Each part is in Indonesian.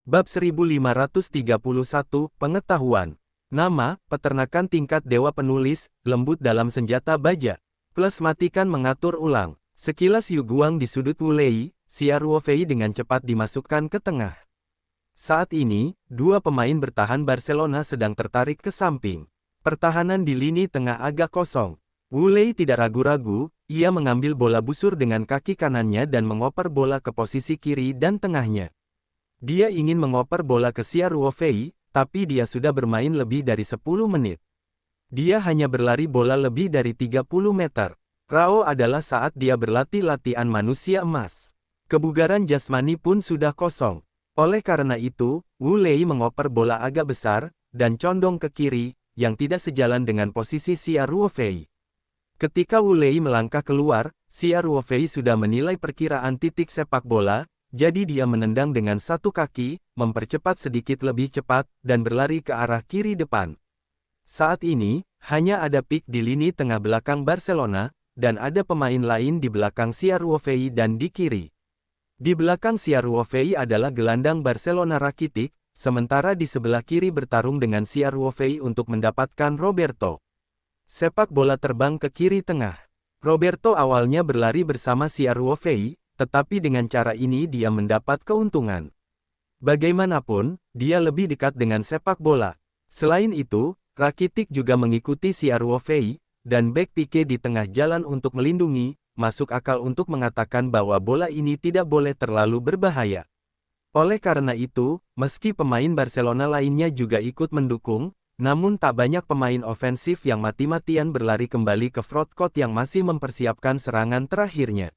Bab 1531, Pengetahuan. Nama, peternakan tingkat dewa penulis, lembut dalam senjata baja. Plus matikan mengatur ulang. Sekilas Yu Guang di sudut Wulei, Xia Ruofei dengan cepat dimasukkan ke tengah. Saat ini, dua pemain bertahan Barcelona sedang tertarik ke samping. Pertahanan di lini tengah agak kosong. Wulei tidak ragu-ragu, ia mengambil bola busur dengan kaki kanannya dan mengoper bola ke posisi kiri dan tengahnya. Dia ingin mengoper bola ke Xia Ruofei, tapi dia sudah bermain lebih dari 10 menit. Dia hanya berlari bola lebih dari 30 meter. Rao adalah saat dia berlatih latihan manusia emas. Kebugaran jasmani pun sudah kosong. Oleh karena itu, Wulei mengoper bola agak besar, dan condong ke kiri, yang tidak sejalan dengan posisi Xia Ruofei. Ketika Wulei melangkah keluar, Xia Ruofei sudah menilai perkiraan titik sepak bola, jadi dia menendang dengan satu kaki, mempercepat sedikit lebih cepat, dan berlari ke arah kiri depan. Saat ini, hanya ada Pique di lini tengah belakang Barcelona, dan ada pemain lain di belakang Xia Ruofei dan di kiri. Di belakang Xia Ruofei adalah gelandang Barcelona Rakitic, sementara di sebelah kiri bertarung dengan Xia Ruofei untuk mendapatkan Roberto. Sepak bola terbang ke kiri tengah. Roberto awalnya berlari bersama Xia Ruofei, tetapi dengan cara ini dia mendapat keuntungan. Bagaimanapun, dia lebih dekat dengan sepak bola. Selain itu, Rakitic juga mengikuti Xia Ruofei, dan bek Pique di tengah jalan untuk melindungi, masuk akal untuk mengatakan bahwa bola ini tidak boleh terlalu berbahaya. Oleh karena itu, meski pemain Barcelona lainnya juga ikut mendukung, namun tak banyak pemain ofensif yang mati-matian berlari kembali ke frontcourt yang masih mempersiapkan serangan terakhirnya.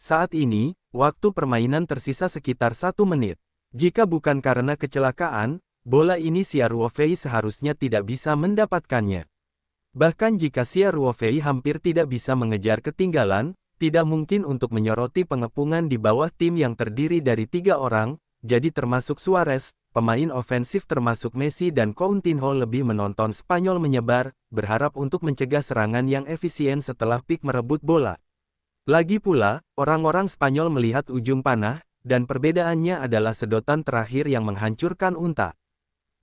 Saat ini, waktu permainan tersisa sekitar 1 menit. Jika bukan karena kecelakaan, bola ini Xia Ruofei seharusnya tidak bisa mendapatkannya. Bahkan jika Xia Ruofei hampir tidak bisa mengejar ketinggalan, tidak mungkin untuk menyoroti pengepungan di bawah tim yang terdiri dari 3 orang, jadi termasuk Suarez, pemain ofensif termasuk Messi dan Coutinho lebih menonton Spanyol menyebar, berharap untuk mencegah serangan yang efisien setelah Pique merebut bola. Lagi pula, orang-orang Spanyol melihat ujung panah, dan perbedaannya adalah sedotan terakhir yang menghancurkan unta.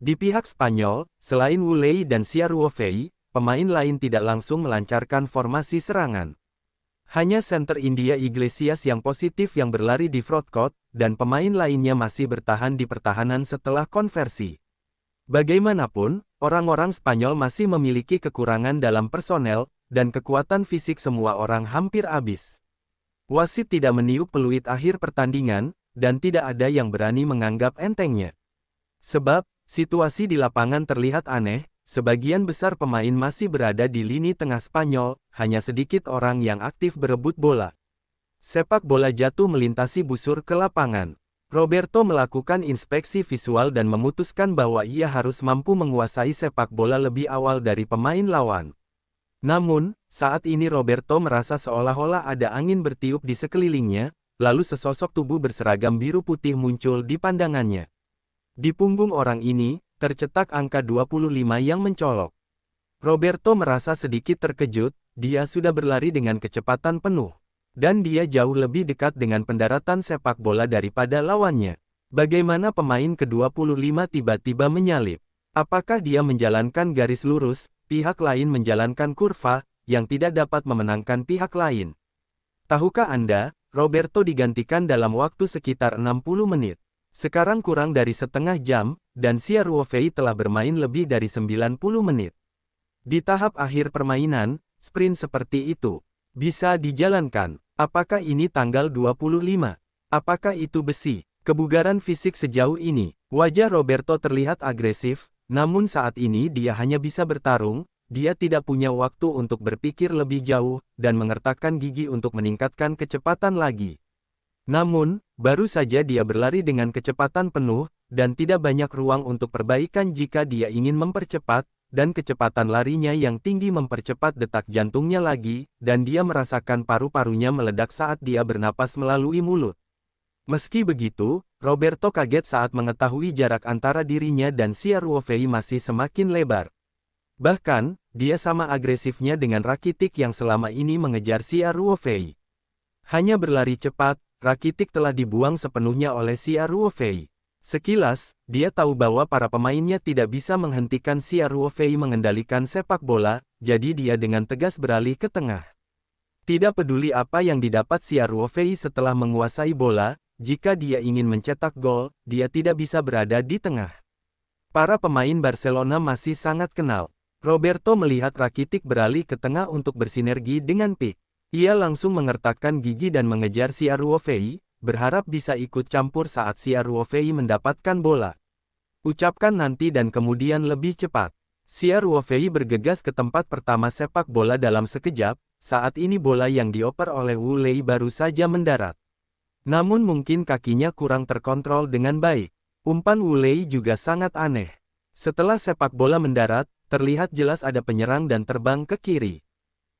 Di pihak Spanyol, selain Wulei dan Xia Ruofei, pemain lain tidak langsung melancarkan formasi serangan. Hanya center India Iglesias yang positif yang berlari di frontcourt, dan pemain lainnya masih bertahan di pertahanan setelah konversi. Bagaimanapun, orang-orang Spanyol masih memiliki kekurangan dalam personel, dan kekuatan fisik semua orang hampir habis. Wasit tidak meniup peluit akhir pertandingan, dan tidak ada yang berani menganggap entengnya. Sebab, situasi di lapangan terlihat aneh, sebagian besar pemain masih berada di lini tengah Spanyol, hanya sedikit orang yang aktif berebut bola. Sepak bola jatuh melintasi busur ke lapangan. Roberto melakukan inspeksi visual dan memutuskan bahwa ia harus mampu menguasai sepak bola lebih awal dari pemain lawan. Namun, saat ini Roberto merasa seolah-olah ada angin bertiup di sekelilingnya, lalu sesosok tubuh berseragam biru putih muncul di pandangannya. Di punggung orang ini, tercetak angka 25 yang mencolok. Roberto merasa sedikit terkejut, dia sudah berlari dengan kecepatan penuh. Dan dia jauh lebih dekat dengan pendaratan sepak bola daripada lawannya. Bagaimana pemain ke-25 tiba-tiba menyalip? Apakah dia menjalankan garis lurus, pihak lain menjalankan kurva, yang tidak dapat memenangkan pihak lain? Tahukah Anda, Roberto digantikan dalam waktu sekitar 60 menit. Sekarang kurang dari setengah jam, dan Xia Ruofei telah bermain lebih dari 90 menit. Di tahap akhir permainan, sprint seperti itu bisa dijalankan. Apakah ini tanggal 25? Apakah itu besi? Kebugaran fisik sejauh ini, wajah Roberto terlihat agresif, namun saat ini dia hanya bisa bertarung, dia tidak punya waktu untuk berpikir lebih jauh, dan mengertakkan gigi untuk meningkatkan kecepatan lagi. Namun, baru saja dia berlari dengan kecepatan penuh, dan tidak banyak ruang untuk perbaikan jika dia ingin mempercepat, dan kecepatan larinya yang tinggi mempercepat detak jantungnya lagi, dan dia merasakan paru-parunya meledak saat dia bernapas melalui mulut. Meski begitu, Roberto kaget saat mengetahui jarak antara dirinya dan Xia Ruofei masih semakin lebar. Bahkan, dia sama agresifnya dengan Rakitic yang selama ini mengejar Xia Ruofei. Hanya berlari cepat, Rakitic telah dibuang sepenuhnya oleh Xia Ruofei. Sekilas, dia tahu bahwa para pemainnya tidak bisa menghentikan Xia Ruofei mengendalikan sepak bola, jadi dia dengan tegas beralih ke tengah. Tidak peduli apa yang didapat Xia Ruofei setelah menguasai bola, jika dia ingin mencetak gol, dia tidak bisa berada di tengah. Para pemain Barcelona masih sangat kenal. Roberto melihat Rakitic beralih ke tengah untuk bersinergi dengan Pique. Ia langsung mengertakkan gigi dan mengejar Xia Ruofei, berharap bisa ikut campur saat Xia Ruofei mendapatkan bola. Ucapkan nanti dan kemudian lebih cepat. Xia Ruofei bergegas ke tempat pertama sepak bola dalam sekejap, saat ini bola yang dioper oleh Wu Lei baru saja mendarat. Namun mungkin kakinya kurang terkontrol dengan baik. Umpan Wu Lei juga sangat aneh. Setelah sepak bola mendarat, terlihat jelas ada penyerang dan terbang ke kiri.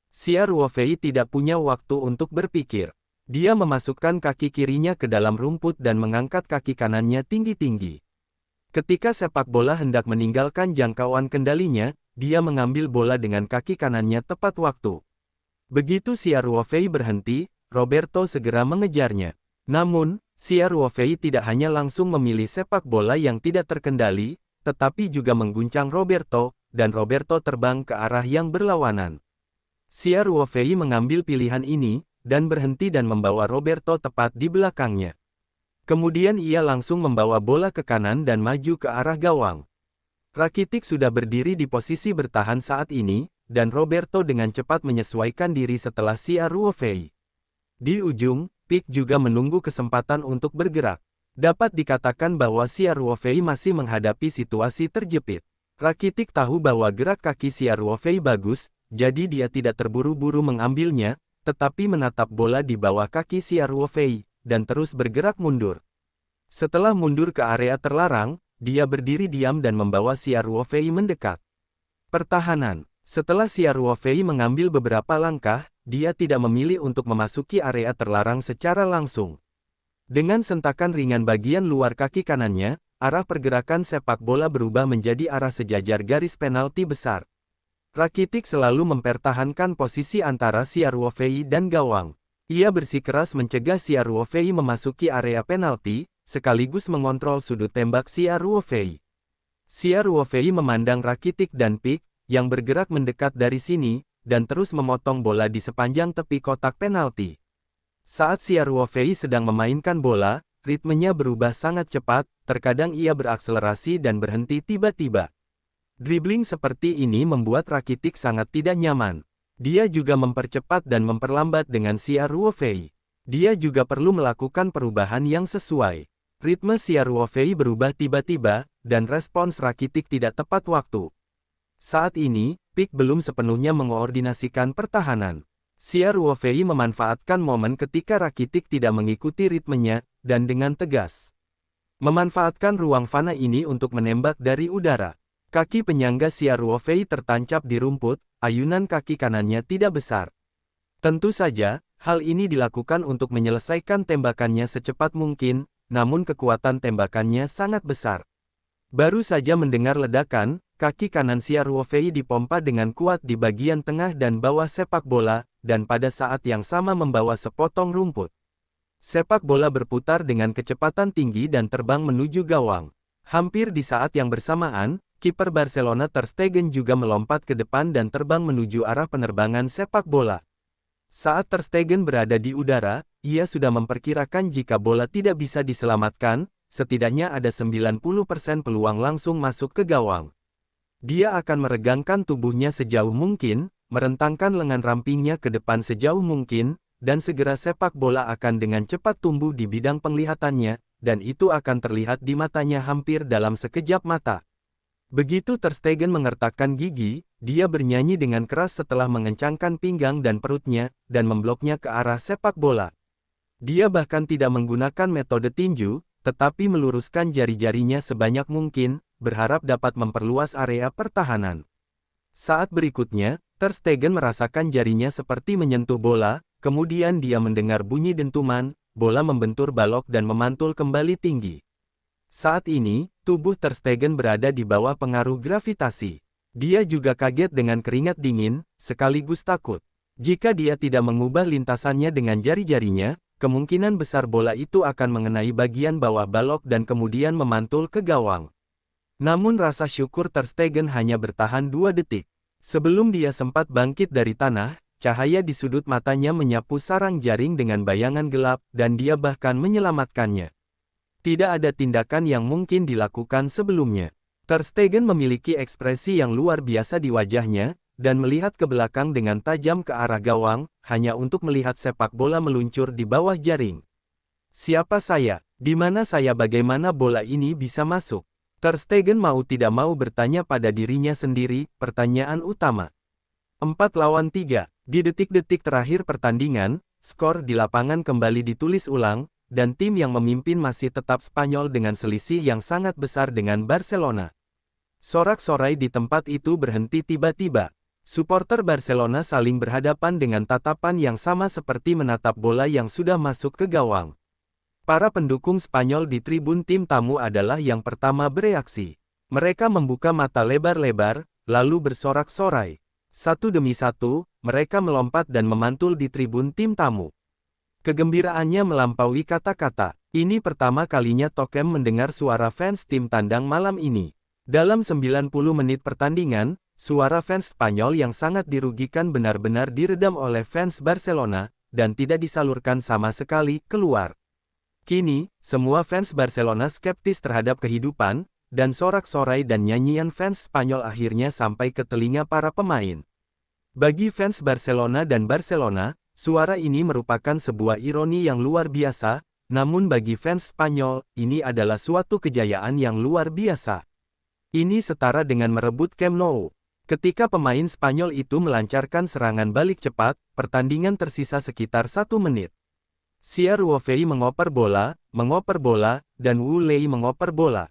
Xia Ruofei tidak punya waktu untuk berpikir. Dia memasukkan kaki kirinya ke dalam rumput dan mengangkat kaki kanannya tinggi-tinggi. Ketika sepak bola hendak meninggalkan jangkauan kendalinya, dia mengambil bola dengan kaki kanannya tepat waktu. Begitu Xia Ruofei berhenti, Roberto segera mengejarnya. Namun, Xia Ruofei tidak hanya langsung memilih sepak bola yang tidak terkendali, tetapi juga mengguncang Roberto, dan Roberto terbang ke arah yang berlawanan. Xia Ruofei mengambil pilihan ini, dan berhenti dan membawa Roberto tepat di belakangnya. Kemudian ia langsung membawa bola ke kanan dan maju ke arah gawang. Rakitic sudah berdiri di posisi bertahan saat ini, dan Roberto dengan cepat menyesuaikan diri setelah Xia Ruofei. Di ujung, Pique juga menunggu kesempatan untuk bergerak. Dapat dikatakan bahwa Xia Ruofei masih menghadapi situasi terjepit. Rakitic tahu bahwa gerak kaki Xia Ruofei bagus, jadi dia tidak terburu-buru mengambilnya, tetapi menatap bola di bawah kaki Xia Ruofei, dan terus bergerak mundur. Setelah mundur ke area terlarang, dia berdiri diam dan membawa Xia Ruofei mendekat. Pertahanan. Setelah Xia Ruofei mengambil beberapa langkah, dia tidak memilih untuk memasuki area terlarang secara langsung. Dengan sentakan ringan bagian luar kaki kanannya, arah pergerakan sepak bola berubah menjadi arah sejajar garis penalti besar. Rakitic selalu mempertahankan posisi antara Xia Ruofei dan gawang. Ia bersikeras mencegah Xia Ruofei memasuki area penalti, sekaligus mengontrol sudut tembak Xia Ruofei. Xia Ruofei memandang Rakitic dan Pique, yang bergerak mendekat dari sini, dan terus memotong bola di sepanjang tepi kotak penalti. Saat Xia Ruofei sedang memainkan bola, ritmenya berubah sangat cepat, terkadang ia berakselerasi dan berhenti tiba-tiba. Dribbling seperti ini membuat Rakitic sangat tidak nyaman. Dia juga mempercepat dan memperlambat dengan Xia Ruofei. Dia juga perlu melakukan perubahan yang sesuai. Ritme Xia Ruofei berubah tiba-tiba, dan respons Rakitic tidak tepat waktu. Saat ini, Pique belum sepenuhnya mengoordinasikan pertahanan. Xia Ruofei memanfaatkan momen ketika Rakitic tidak mengikuti ritmenya, dan dengan tegas memanfaatkan ruang fana ini untuk menembak dari udara. Kaki penyangga Xia Ruofei tertancap di rumput, ayunan kaki kanannya tidak besar. Tentu saja, hal ini dilakukan untuk menyelesaikan tembakannya secepat mungkin, namun kekuatan tembakannya sangat besar. Baru saja mendengar ledakan, kaki kanan Xia Ruofei dipompa dengan kuat di bagian tengah dan bawah sepak bola, dan pada saat yang sama membawa sepotong rumput. Sepak bola berputar dengan kecepatan tinggi dan terbang menuju gawang. Hampir di saat yang bersamaan, kiper Barcelona Ter Stegen juga melompat ke depan dan terbang menuju arah penerbangan sepak bola. Saat Ter Stegen berada di udara, ia sudah memperkirakan jika bola tidak bisa diselamatkan, setidaknya ada 90% peluang langsung masuk ke gawang. Dia akan meregangkan tubuhnya sejauh mungkin, merentangkan lengan rampingnya ke depan sejauh mungkin, dan segera sepak bola akan dengan cepat tumbuh di bidang penglihatannya, dan itu akan terlihat di matanya hampir dalam sekejap mata. Begitu Ter Stegen mengertakkan gigi, dia bernyanyi dengan keras setelah mengencangkan pinggang dan perutnya, dan membloknya ke arah sepak bola. Dia bahkan tidak menggunakan metode tinju, tetapi meluruskan jari-jarinya sebanyak mungkin, berharap dapat memperluas area pertahanan. Saat berikutnya, Ter Stegen merasakan jarinya seperti menyentuh bola, kemudian dia mendengar bunyi dentuman, bola membentur balok dan memantul kembali tinggi. Saat ini, tubuh Ter Stegen berada di bawah pengaruh gravitasi. Dia juga kaget dengan keringat dingin, sekaligus takut. Jika dia tidak mengubah lintasannya dengan jari-jarinya, kemungkinan besar bola itu akan mengenai bagian bawah balok dan kemudian memantul ke gawang. Namun rasa syukur Ter Stegen hanya bertahan 2 detik. Sebelum dia sempat bangkit dari tanah, cahaya di sudut matanya menyapu sarang jaring dengan bayangan gelap, dan dia bahkan menyelamatkannya. Tidak ada tindakan yang mungkin dilakukan sebelumnya. Ter Stegen memiliki ekspresi yang luar biasa di wajahnya, dan melihat ke belakang dengan tajam ke arah gawang, hanya untuk melihat sepak bola meluncur di bawah jaring. Siapa saya? Di mana saya? Bagaimana bola ini bisa masuk? Ter Stegen mau tidak mau bertanya pada dirinya sendiri, pertanyaan utama. 4-3. Di detik-detik terakhir pertandingan, skor di lapangan kembali ditulis ulang, dan tim yang memimpin masih tetap Spanyol dengan selisih yang sangat besar dengan Barcelona. Sorak-sorai di tempat itu berhenti tiba-tiba. Suporter Barcelona saling berhadapan dengan tatapan yang sama seperti menatap bola yang sudah masuk ke gawang. Para pendukung Spanyol di tribun tim tamu adalah yang pertama bereaksi. Mereka membuka mata lebar-lebar, lalu bersorak-sorai. Satu demi satu, mereka melompat dan memantul di tribun tim tamu. Kegembiraannya melampaui kata-kata. Ini pertama kalinya Tokem mendengar suara fans tim tandang malam ini. Dalam 90 menit pertandingan, suara fans Spanyol yang sangat dirugikan benar-benar diredam oleh fans Barcelona, dan tidak disalurkan sama sekali keluar. Kini, semua fans Barcelona skeptis terhadap kehidupan, dan sorak-sorai dan nyanyian fans Spanyol akhirnya sampai ke telinga para pemain. Bagi fans Barcelona dan Barcelona, suara ini merupakan sebuah ironi yang luar biasa, namun bagi fans Spanyol, ini adalah suatu kejayaan yang luar biasa. Ini setara dengan merebut Camp Nou. Ketika pemain Spanyol itu melancarkan serangan balik cepat, pertandingan tersisa sekitar 1 menit. Xia Ruofei mengoper bola, dan Wu Lei mengoper bola.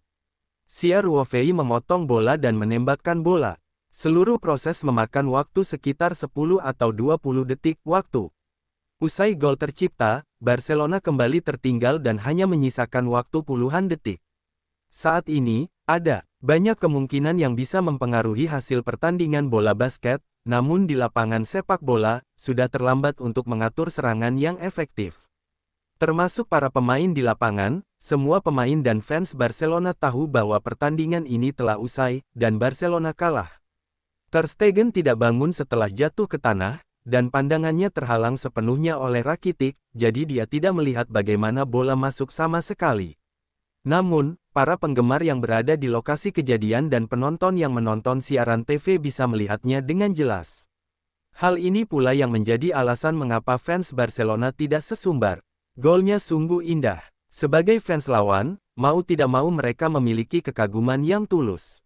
Xia Ruofei memotong bola dan menembakkan bola. Seluruh proses memakan waktu sekitar 10 atau 20 detik waktu. Usai gol tercipta, Barcelona kembali tertinggal dan hanya menyisakan waktu puluhan detik. Saat ini, ada banyak kemungkinan yang bisa mempengaruhi hasil pertandingan bola basket, namun di lapangan sepak bola, sudah terlambat untuk mengatur serangan yang efektif. Termasuk para pemain di lapangan, semua pemain dan fans Barcelona tahu bahwa pertandingan ini telah usai, dan Barcelona kalah. Ter Stegen tidak bangun setelah jatuh ke tanah, dan pandangannya terhalang sepenuhnya oleh Rakitic, jadi dia tidak melihat bagaimana bola masuk sama sekali. Namun, para penggemar yang berada di lokasi kejadian dan penonton yang menonton siaran TV bisa melihatnya dengan jelas. Hal ini pula yang menjadi alasan mengapa fans Barcelona tidak sesumbar. Golnya sungguh indah. Sebagai fans lawan, mau tidak mau mereka memiliki kekaguman yang tulus.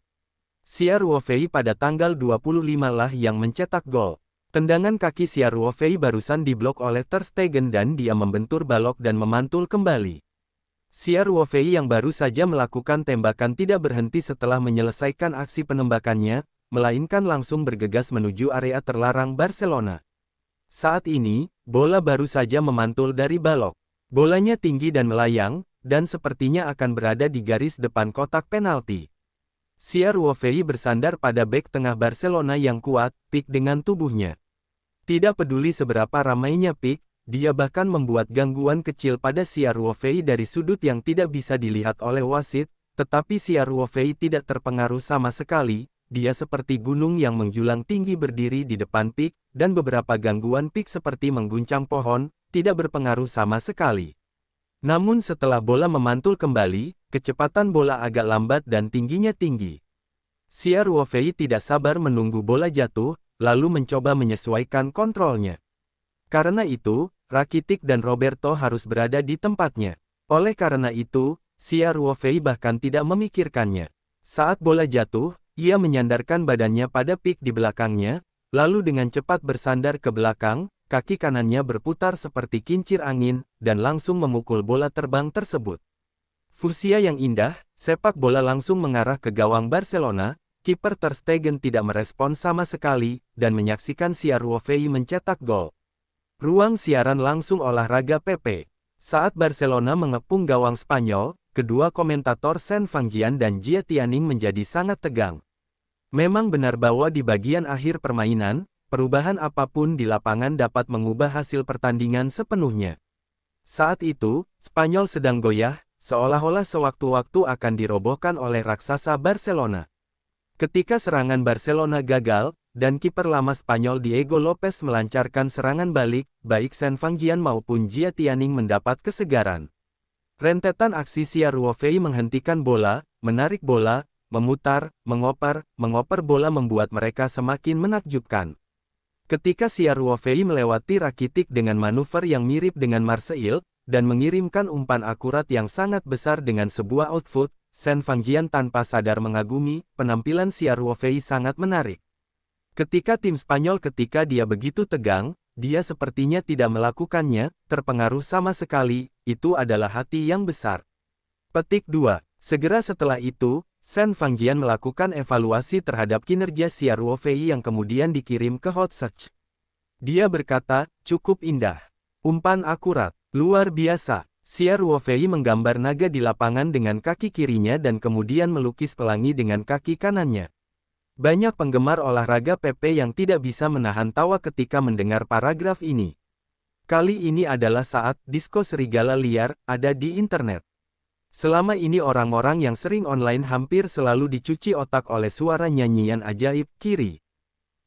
Xia Ruofei pada tanggal 25 lah yang mencetak gol. Tendangan kaki Xia Ruofei barusan diblok oleh Ter Stegen dan dia membentur balok dan memantul kembali. Xia Ruofei yang baru saja melakukan tembakan tidak berhenti setelah menyelesaikan aksi penembakannya, melainkan langsung bergegas menuju area terlarang Barcelona. Saat ini, bola baru saja memantul dari balok. Bolanya tinggi dan melayang, dan sepertinya akan berada di garis depan kotak penalti. Xia Ruofei bersandar pada bek tengah Barcelona yang kuat, Pique dengan tubuhnya. Tidak peduli seberapa ramainya Pique, dia bahkan membuat gangguan kecil pada Xia Ruofei dari sudut yang tidak bisa dilihat oleh wasit, tetapi Xia Ruofei tidak terpengaruh sama sekali, dia seperti gunung yang menjulang tinggi berdiri di depan Pique, dan beberapa gangguan Pique seperti mengguncang pohon, tidak berpengaruh sama sekali. Namun setelah bola memantul kembali, kecepatan bola agak lambat dan tingginya tinggi. Xia Ruofei tidak sabar menunggu bola jatuh, lalu mencoba menyesuaikan kontrolnya. Karena itu, Rakitic dan Roberto harus berada di tempatnya. Oleh karena itu, Xia Ruofei bahkan tidak memikirkannya. Saat bola jatuh, ia menyandarkan badannya pada Pique di belakangnya, lalu dengan cepat bersandar ke belakang, kaki kanannya berputar seperti kincir angin, dan langsung memukul bola terbang tersebut. Fusia yang indah, sepak bola langsung mengarah ke gawang Barcelona, kiper Ter Stegen tidak merespon sama sekali, dan menyaksikan Xia Ruofei mencetak gol. Ruang siaran langsung olahraga PP. Saat Barcelona mengepung gawang Spanyol, kedua komentator Sen Fangjian dan Jia Tianing menjadi sangat tegang. Memang benar bahwa di bagian akhir permainan, perubahan apapun di lapangan dapat mengubah hasil pertandingan sepenuhnya. Saat itu, Spanyol sedang goyah, seolah-olah sewaktu-waktu akan dirobohkan oleh raksasa Barcelona. Ketika serangan Barcelona gagal, dan kiper lama Spanyol Diego Lopez melancarkan serangan balik, baik Sen Fangjian maupun Jia Tianning mendapat kesegaran. Rentetan aksi Xia Ruofei menghentikan bola, menarik bola, memutar, mengoper bola membuat mereka semakin menakjubkan. Ketika Xia Ruofei melewati Rakitic dengan manuver yang mirip dengan Marseille, dan mengirimkan umpan akurat yang sangat besar dengan sebuah output, Sen Fangjian tanpa sadar mengagumi, penampilan Xia Ruofei sangat menarik. Ketika tim Spanyol ketika dia begitu tegang, dia sepertinya tidak melakukannya, terpengaruh sama sekali, itu adalah hati yang besar. Petik 2. Segera setelah itu, Sen Fangjian melakukan evaluasi terhadap kinerja Xia Ruofei yang kemudian dikirim ke Hot Search. Dia berkata, cukup indah. Umpan akurat, luar biasa. Xia Ruofei menggambar naga di lapangan dengan kaki kirinya dan kemudian melukis pelangi dengan kaki kanannya. Banyak penggemar olahraga PP yang tidak bisa menahan tawa ketika mendengar paragraf ini. Kali ini adalah saat disko serigala liar ada di internet. Selama ini orang-orang yang sering online hampir selalu dicuci otak oleh suara nyanyian ajaib kiri.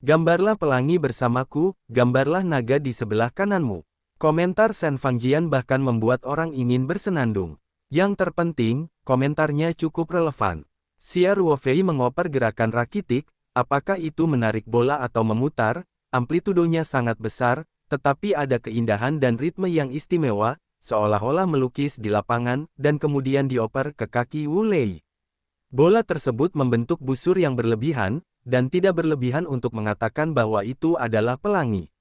Gambarlah pelangi bersamaku, gambarlah naga di sebelah kananmu. Komentar Sen Fangjian bahkan membuat orang ingin bersenandung. Yang terpenting, komentarnya cukup relevan. Xia Ruofei mengoper gerakan Rakitic, apakah itu menarik bola atau memutar, amplitudonya sangat besar, tetapi ada keindahan dan ritme yang istimewa, seolah-olah melukis di lapangan, dan kemudian dioper ke kaki Wu Lei. Bola tersebut membentuk busur yang berlebihan, dan tidak berlebihan untuk mengatakan bahwa itu adalah pelangi.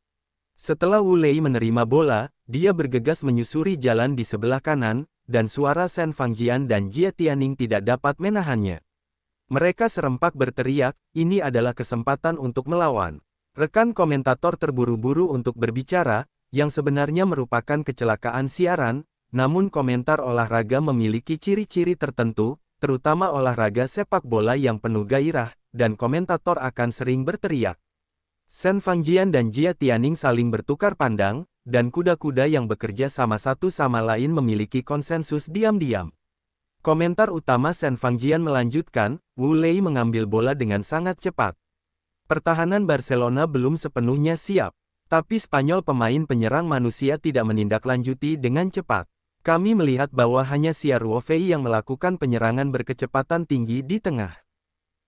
Setelah Wu Lei menerima bola, dia bergegas menyusuri jalan di sebelah kanan, dan suara Sen Fangjian dan Jia Tianning tidak dapat menahannya. Mereka serempak berteriak, ini adalah kesempatan untuk melawan. Rekan komentator terburu-buru untuk berbicara, yang sebenarnya merupakan kecelakaan siaran, namun komentar olahraga memiliki ciri-ciri tertentu, terutama olahraga sepak bola yang penuh gairah, dan komentator akan sering berteriak. Sen Fangjian dan Jia Tianning saling bertukar pandang, dan kuda-kuda yang bekerja sama satu sama lain memiliki konsensus diam-diam. Komentar utama Sen Fangjian melanjutkan, Wu Lei mengambil bola dengan sangat cepat. Pertahanan Barcelona belum sepenuhnya siap, tapi Spanyol pemain penyerang manusia tidak menindaklanjuti dengan cepat. Kami melihat bahwa hanya Xia Ruofei yang melakukan penyerangan berkecepatan tinggi di tengah.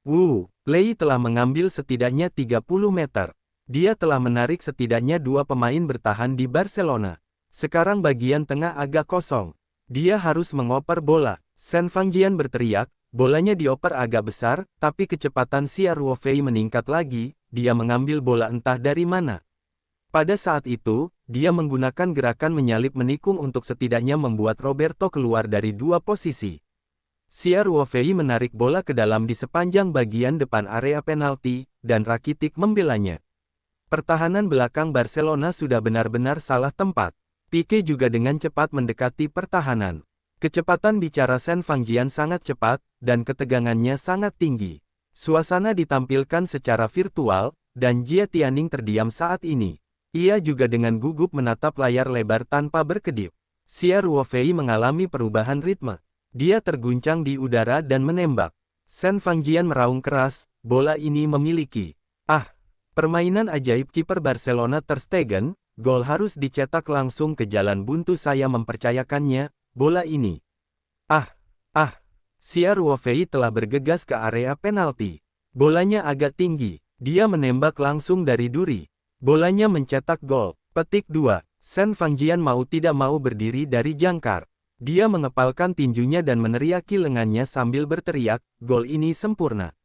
Wu Lei telah mengambil setidaknya 30 meter. Dia telah menarik setidaknya 2 pemain bertahan di Barcelona. Sekarang bagian tengah agak kosong. Dia harus mengoper bola. Sen Fangjian berteriak, bolanya dioper agak besar, tapi kecepatan Xia Ruofei meningkat lagi, dia mengambil bola entah dari mana. Pada saat itu, dia menggunakan gerakan menyalip menikung untuk setidaknya membuat Roberto keluar dari 2 posisi. Xia Ruofei menarik bola ke dalam di sepanjang bagian depan area penalti, dan Rakitic membelanya. Pertahanan belakang Barcelona sudah benar-benar salah tempat. Pique juga dengan cepat mendekati pertahanan. Kecepatan bicara Sen Fangjian sangat cepat, dan ketegangannya sangat tinggi. Suasana ditampilkan secara virtual, dan Jia Tianning terdiam saat ini. Ia juga dengan gugup menatap layar lebar tanpa berkedip. Xia Ruofei mengalami perubahan ritme. Dia terguncang di udara dan menembak. Sen Fangjian meraung keras, bola ini memiliki. Permainan ajaib kiper Barcelona Ter Stegen, gol harus dicetak langsung ke jalan buntu saya mempercayakannya, bola ini. Xia Ruofei telah bergegas ke area penalti. Bolanya agak tinggi, dia menembak langsung dari duri. Bolanya mencetak gol. Petik 2. Sen Fangjian mau tidak mau berdiri dari jangkar. Dia mengepalkan tinjunya dan meneriaki lengannya sambil berteriak, gol ini sempurna.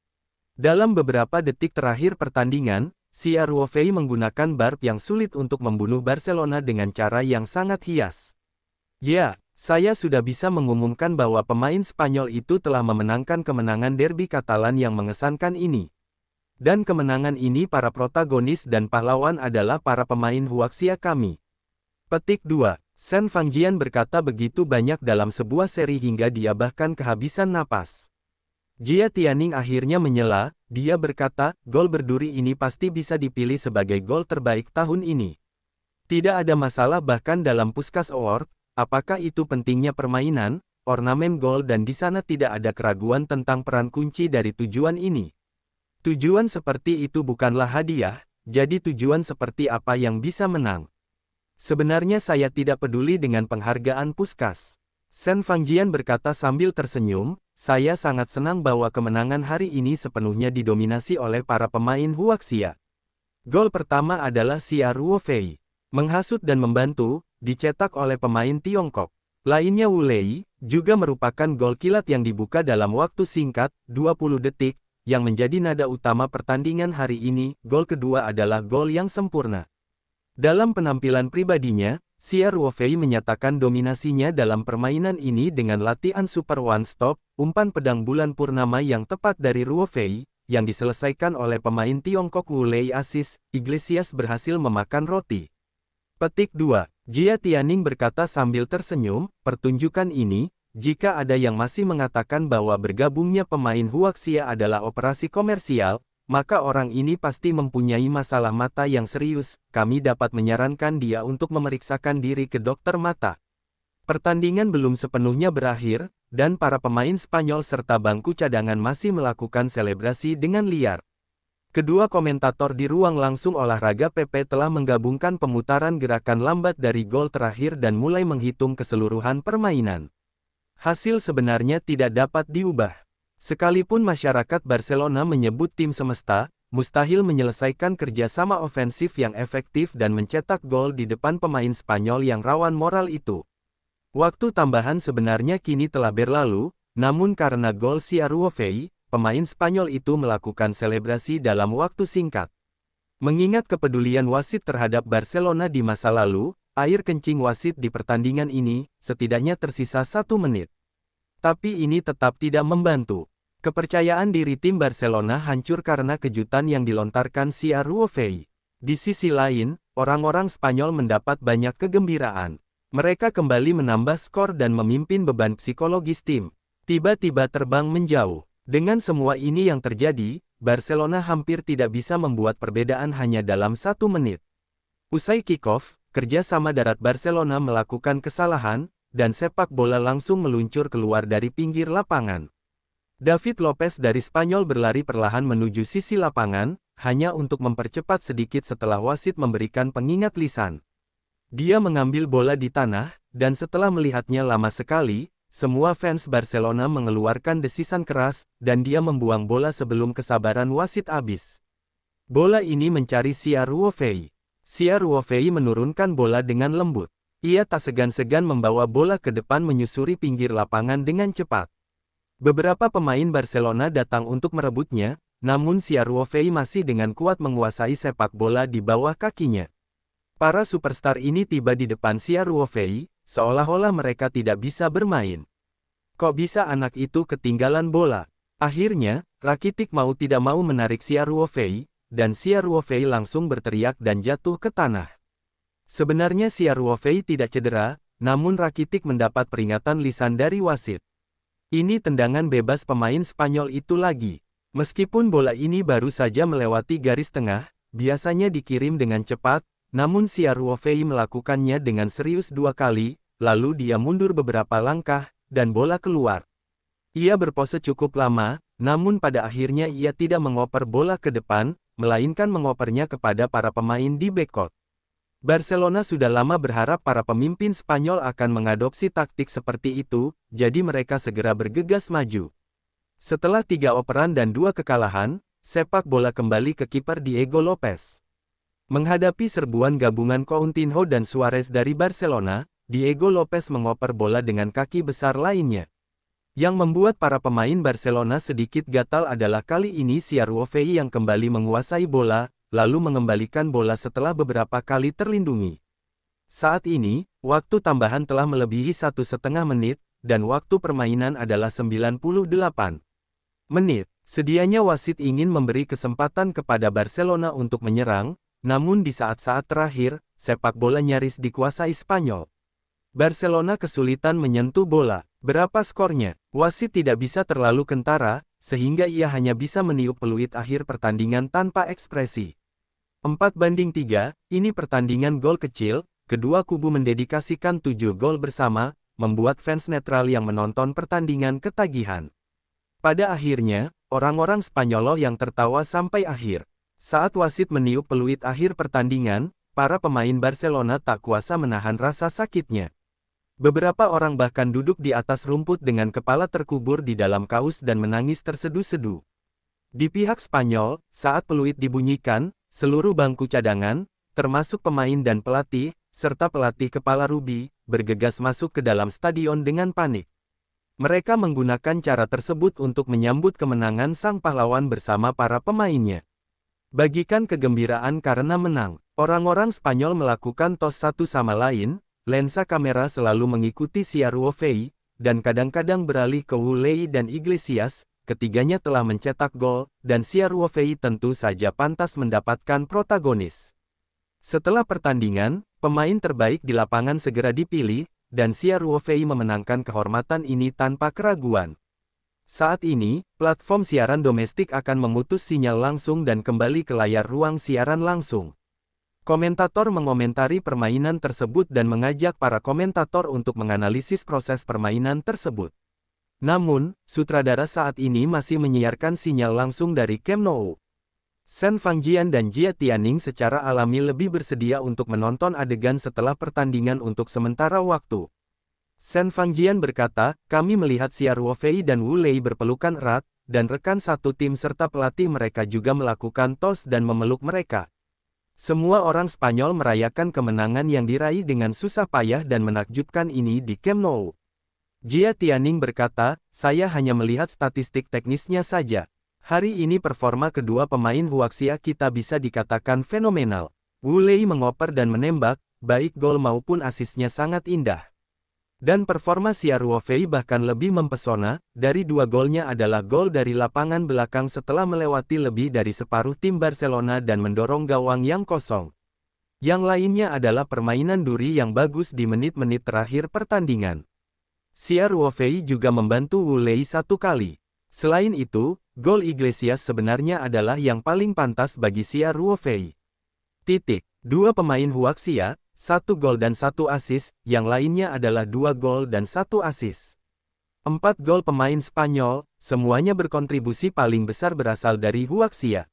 Dalam beberapa detik terakhir pertandingan, Xia Ruofei menggunakan barb yang sulit untuk membunuh Barcelona dengan cara yang sangat hias. Ya, saya sudah bisa mengumumkan bahwa pemain Spanyol itu telah memenangkan kemenangan derby Katalan yang mengesankan ini. Dan kemenangan ini para protagonis dan pahlawan adalah para pemain Huaxia kami. Petik 2. Sen Fangjian berkata begitu banyak dalam sebuah seri hingga dia bahkan kehabisan napas. Jia Tianning akhirnya menyela, dia berkata, gol berduri ini pasti bisa dipilih sebagai gol terbaik tahun ini. Tidak ada masalah bahkan dalam Puskás Award, apakah itu pentingnya permainan, ornamen gol dan di sana tidak ada keraguan tentang peran kunci dari tujuan ini. Tujuan seperti itu bukanlah hadiah, jadi tujuan seperti apa yang bisa menang. Sebenarnya saya tidak peduli dengan penghargaan Puskás. Shen Fangjian berkata sambil tersenyum, saya sangat senang bahwa kemenangan hari ini sepenuhnya didominasi oleh para pemain Huaxia. Gol pertama adalah Xia Ruofei. Menghasut dan membantu, dicetak oleh pemain Tiongkok. Lainnya Wu Lei, juga merupakan gol kilat yang dibuka dalam waktu singkat, 20 detik, yang menjadi nada utama pertandingan hari ini. Gol kedua adalah gol yang sempurna. Dalam penampilan pribadinya, Xia Ruofei menyatakan dominasinya dalam permainan ini dengan latihan super one-stop, umpan pedang bulan purnama yang tepat dari Ruofei, yang diselesaikan oleh pemain Tiongkok Wu Lei Asis, Iglesias berhasil memakan roti. Petik 2. Jia Tianning berkata sambil tersenyum, pertunjukan ini, jika ada yang masih mengatakan bahwa bergabungnya pemain Huaxia adalah operasi komersial, maka orang ini pasti mempunyai masalah mata yang serius. Kami dapat menyarankan dia untuk memeriksakan diri ke dokter mata. Pertandingan belum sepenuhnya berakhir, dan para pemain Spanyol serta bangku cadangan masih melakukan selebrasi dengan liar. Kedua komentator di ruang langsung olahraga PP telah menggabungkan pemutaran gerakan lambat dari gol terakhir dan mulai menghitung keseluruhan permainan. Hasil sebenarnya tidak dapat diubah. Sekalipun masyarakat Barcelona menyebut tim semesta, mustahil menyelesaikan kerjasama ofensif yang efektif dan mencetak gol di depan pemain Spanyol yang rawan moral itu. Waktu tambahan sebenarnya kini telah berlalu, namun karena gol Xia Ruofei, pemain Spanyol itu melakukan selebrasi dalam waktu singkat. Mengingat kepedulian wasit terhadap Barcelona di masa lalu, air kencing wasit di pertandingan ini, setidaknya tersisa 1 menit. Tapi ini tetap tidak membantu. Kepercayaan diri tim Barcelona hancur karena kejutan yang dilontarkan Xia Ruofei. Di sisi lain, orang-orang Spanyol mendapat banyak kegembiraan. Mereka kembali menambah skor dan memimpin beban psikologis tim. Tiba-tiba terbang menjauh. Dengan semua ini yang terjadi, Barcelona hampir tidak bisa membuat perbedaan hanya dalam 1 menit. Usai kick-off, kerjasama darat Barcelona melakukan kesalahan, dan sepak bola langsung meluncur keluar dari pinggir lapangan. David Lopez dari Spanyol berlari perlahan menuju sisi lapangan, hanya untuk mempercepat sedikit setelah wasit memberikan pengingat lisan. Dia mengambil bola di tanah, dan setelah melihatnya lama sekali, semua fans Barcelona mengeluarkan desisan keras, dan dia membuang bola sebelum kesabaran wasit habis. Bola ini mencari Xia Ruofei. Xia Ruofei menurunkan bola dengan lembut. Ia tak segan-segan membawa bola ke depan menyusuri pinggir lapangan dengan cepat. Beberapa pemain Barcelona datang untuk merebutnya, namun Xia Ruofei masih dengan kuat menguasai sepak bola di bawah kakinya. Para superstar ini tiba di depan Xia Ruofei, seolah-olah mereka tidak bisa bermain. Kok bisa anak itu ketinggalan bola? Akhirnya, Rakitic mau tidak mau menarik Xia Ruofei, dan Xia Ruofei langsung berteriak dan jatuh ke tanah. Sebenarnya Xia Ruofei tidak cedera, namun Rakitic mendapat peringatan lisan dari wasit. Ini tendangan bebas pemain Spanyol itu lagi. Meskipun bola ini baru saja melewati garis tengah, biasanya dikirim dengan cepat, namun Xia Ruofei melakukannya dengan serius 2 kali, lalu dia mundur beberapa langkah, dan bola keluar. Ia berpose cukup lama, namun pada akhirnya ia tidak mengoper bola ke depan, melainkan mengopernya kepada para pemain di backcourt. Barcelona sudah lama berharap para pemimpin Spanyol akan mengadopsi taktik seperti itu, jadi mereka segera bergegas maju. Setelah 3 operan dan 2 kekalahan, sepak bola kembali ke kiper Diego Lopez. Menghadapi serbuan gabungan Coutinho dan Suarez dari Barcelona, Diego Lopez mengoper bola dengan kaki besar lainnya. Yang membuat para pemain Barcelona sedikit gatal adalah kali ini Xia Ruofei yang kembali menguasai bola, lalu mengembalikan bola setelah beberapa kali terlindungi. Saat ini, waktu tambahan telah melebihi 1,5 menit, dan waktu permainan adalah 98 menit. Sedianya wasit ingin memberi kesempatan kepada Barcelona untuk menyerang, namun di saat-saat terakhir, sepak bola nyaris dikuasai Spanyol. Barcelona kesulitan menyentuh bola. Berapa skornya? Wasit tidak bisa terlalu kentara, sehingga ia hanya bisa meniup peluit akhir pertandingan tanpa ekspresi. 4-3, ini pertandingan gol kecil, kedua kubu mendedikasikan 7 gol bersama, membuat fans netral yang menonton pertandingan ketagihan. Pada akhirnya, orang-orang Spanyol yang tertawa sampai akhir. Saat wasit meniup peluit akhir pertandingan, para pemain Barcelona tak kuasa menahan rasa sakitnya. Beberapa orang bahkan duduk di atas rumput dengan kepala terkubur di dalam kaus dan menangis terseduh-seduh. Di pihak Spanyol, saat peluit dibunyikan, seluruh bangku cadangan, termasuk pemain dan pelatih, serta pelatih kepala Rubi, bergegas masuk ke dalam stadion dengan panik. Mereka menggunakan cara tersebut untuk menyambut kemenangan sang pahlawan bersama para pemainnya. Bagikan kegembiraan karena menang, orang-orang Spanyol melakukan tos satu sama lain, lensa kamera selalu mengikuti Siaruofei, dan kadang-kadang beralih ke Wulei dan Iglesias. Ketiganya telah mencetak gol, dan Siaruofei tentu saja pantas mendapatkan protagonis. Setelah pertandingan, pemain terbaik di lapangan segera dipilih, dan Siaruofei memenangkan kehormatan ini tanpa keraguan. Saat ini, platform siaran domestik akan memutus sinyal langsung dan kembali ke layar ruang siaran langsung. Komentator mengomentari permainan tersebut dan mengajak para komentator untuk menganalisis proses permainan tersebut. Namun, sutradara saat ini masih menyiarkan sinyal langsung dari Camp Nou. Shen Fangjian dan Jia Tianning secara alami lebih bersedia untuk menonton adegan setelah pertandingan untuk sementara waktu. Shen Fangjian berkata, kami melihat Siaruofei dan Wulei berpelukan erat, dan rekan satu tim serta pelatih mereka juga melakukan tos dan memeluk mereka. Semua orang Spanyol merayakan kemenangan yang diraih dengan susah payah dan menakjubkan ini di Camp Nou. Jia Tianning berkata, saya hanya melihat statistik teknisnya saja. Hari ini performa kedua pemain Huaxia kita bisa dikatakan fenomenal. Wulei mengoper dan menembak, baik gol maupun asisnya sangat indah. Dan performa Siaruofei bahkan lebih mempesona, dari dua golnya adalah gol dari lapangan belakang setelah melewati lebih dari separuh tim Barcelona dan mendorong gawang yang kosong. Yang lainnya adalah permainan duri yang bagus di menit-menit terakhir pertandingan. Siaruofei juga membantu Wulei satu kali. Selain itu, gol Iglesias sebenarnya adalah yang paling pantas bagi Siaruofei. Dua pemain Huaxia, 1 gol dan 1 asis, yang lainnya adalah 2 gol dan 1 asis. 4 gol pemain Spanyol, semuanya berkontribusi paling besar berasal dari Huaxia.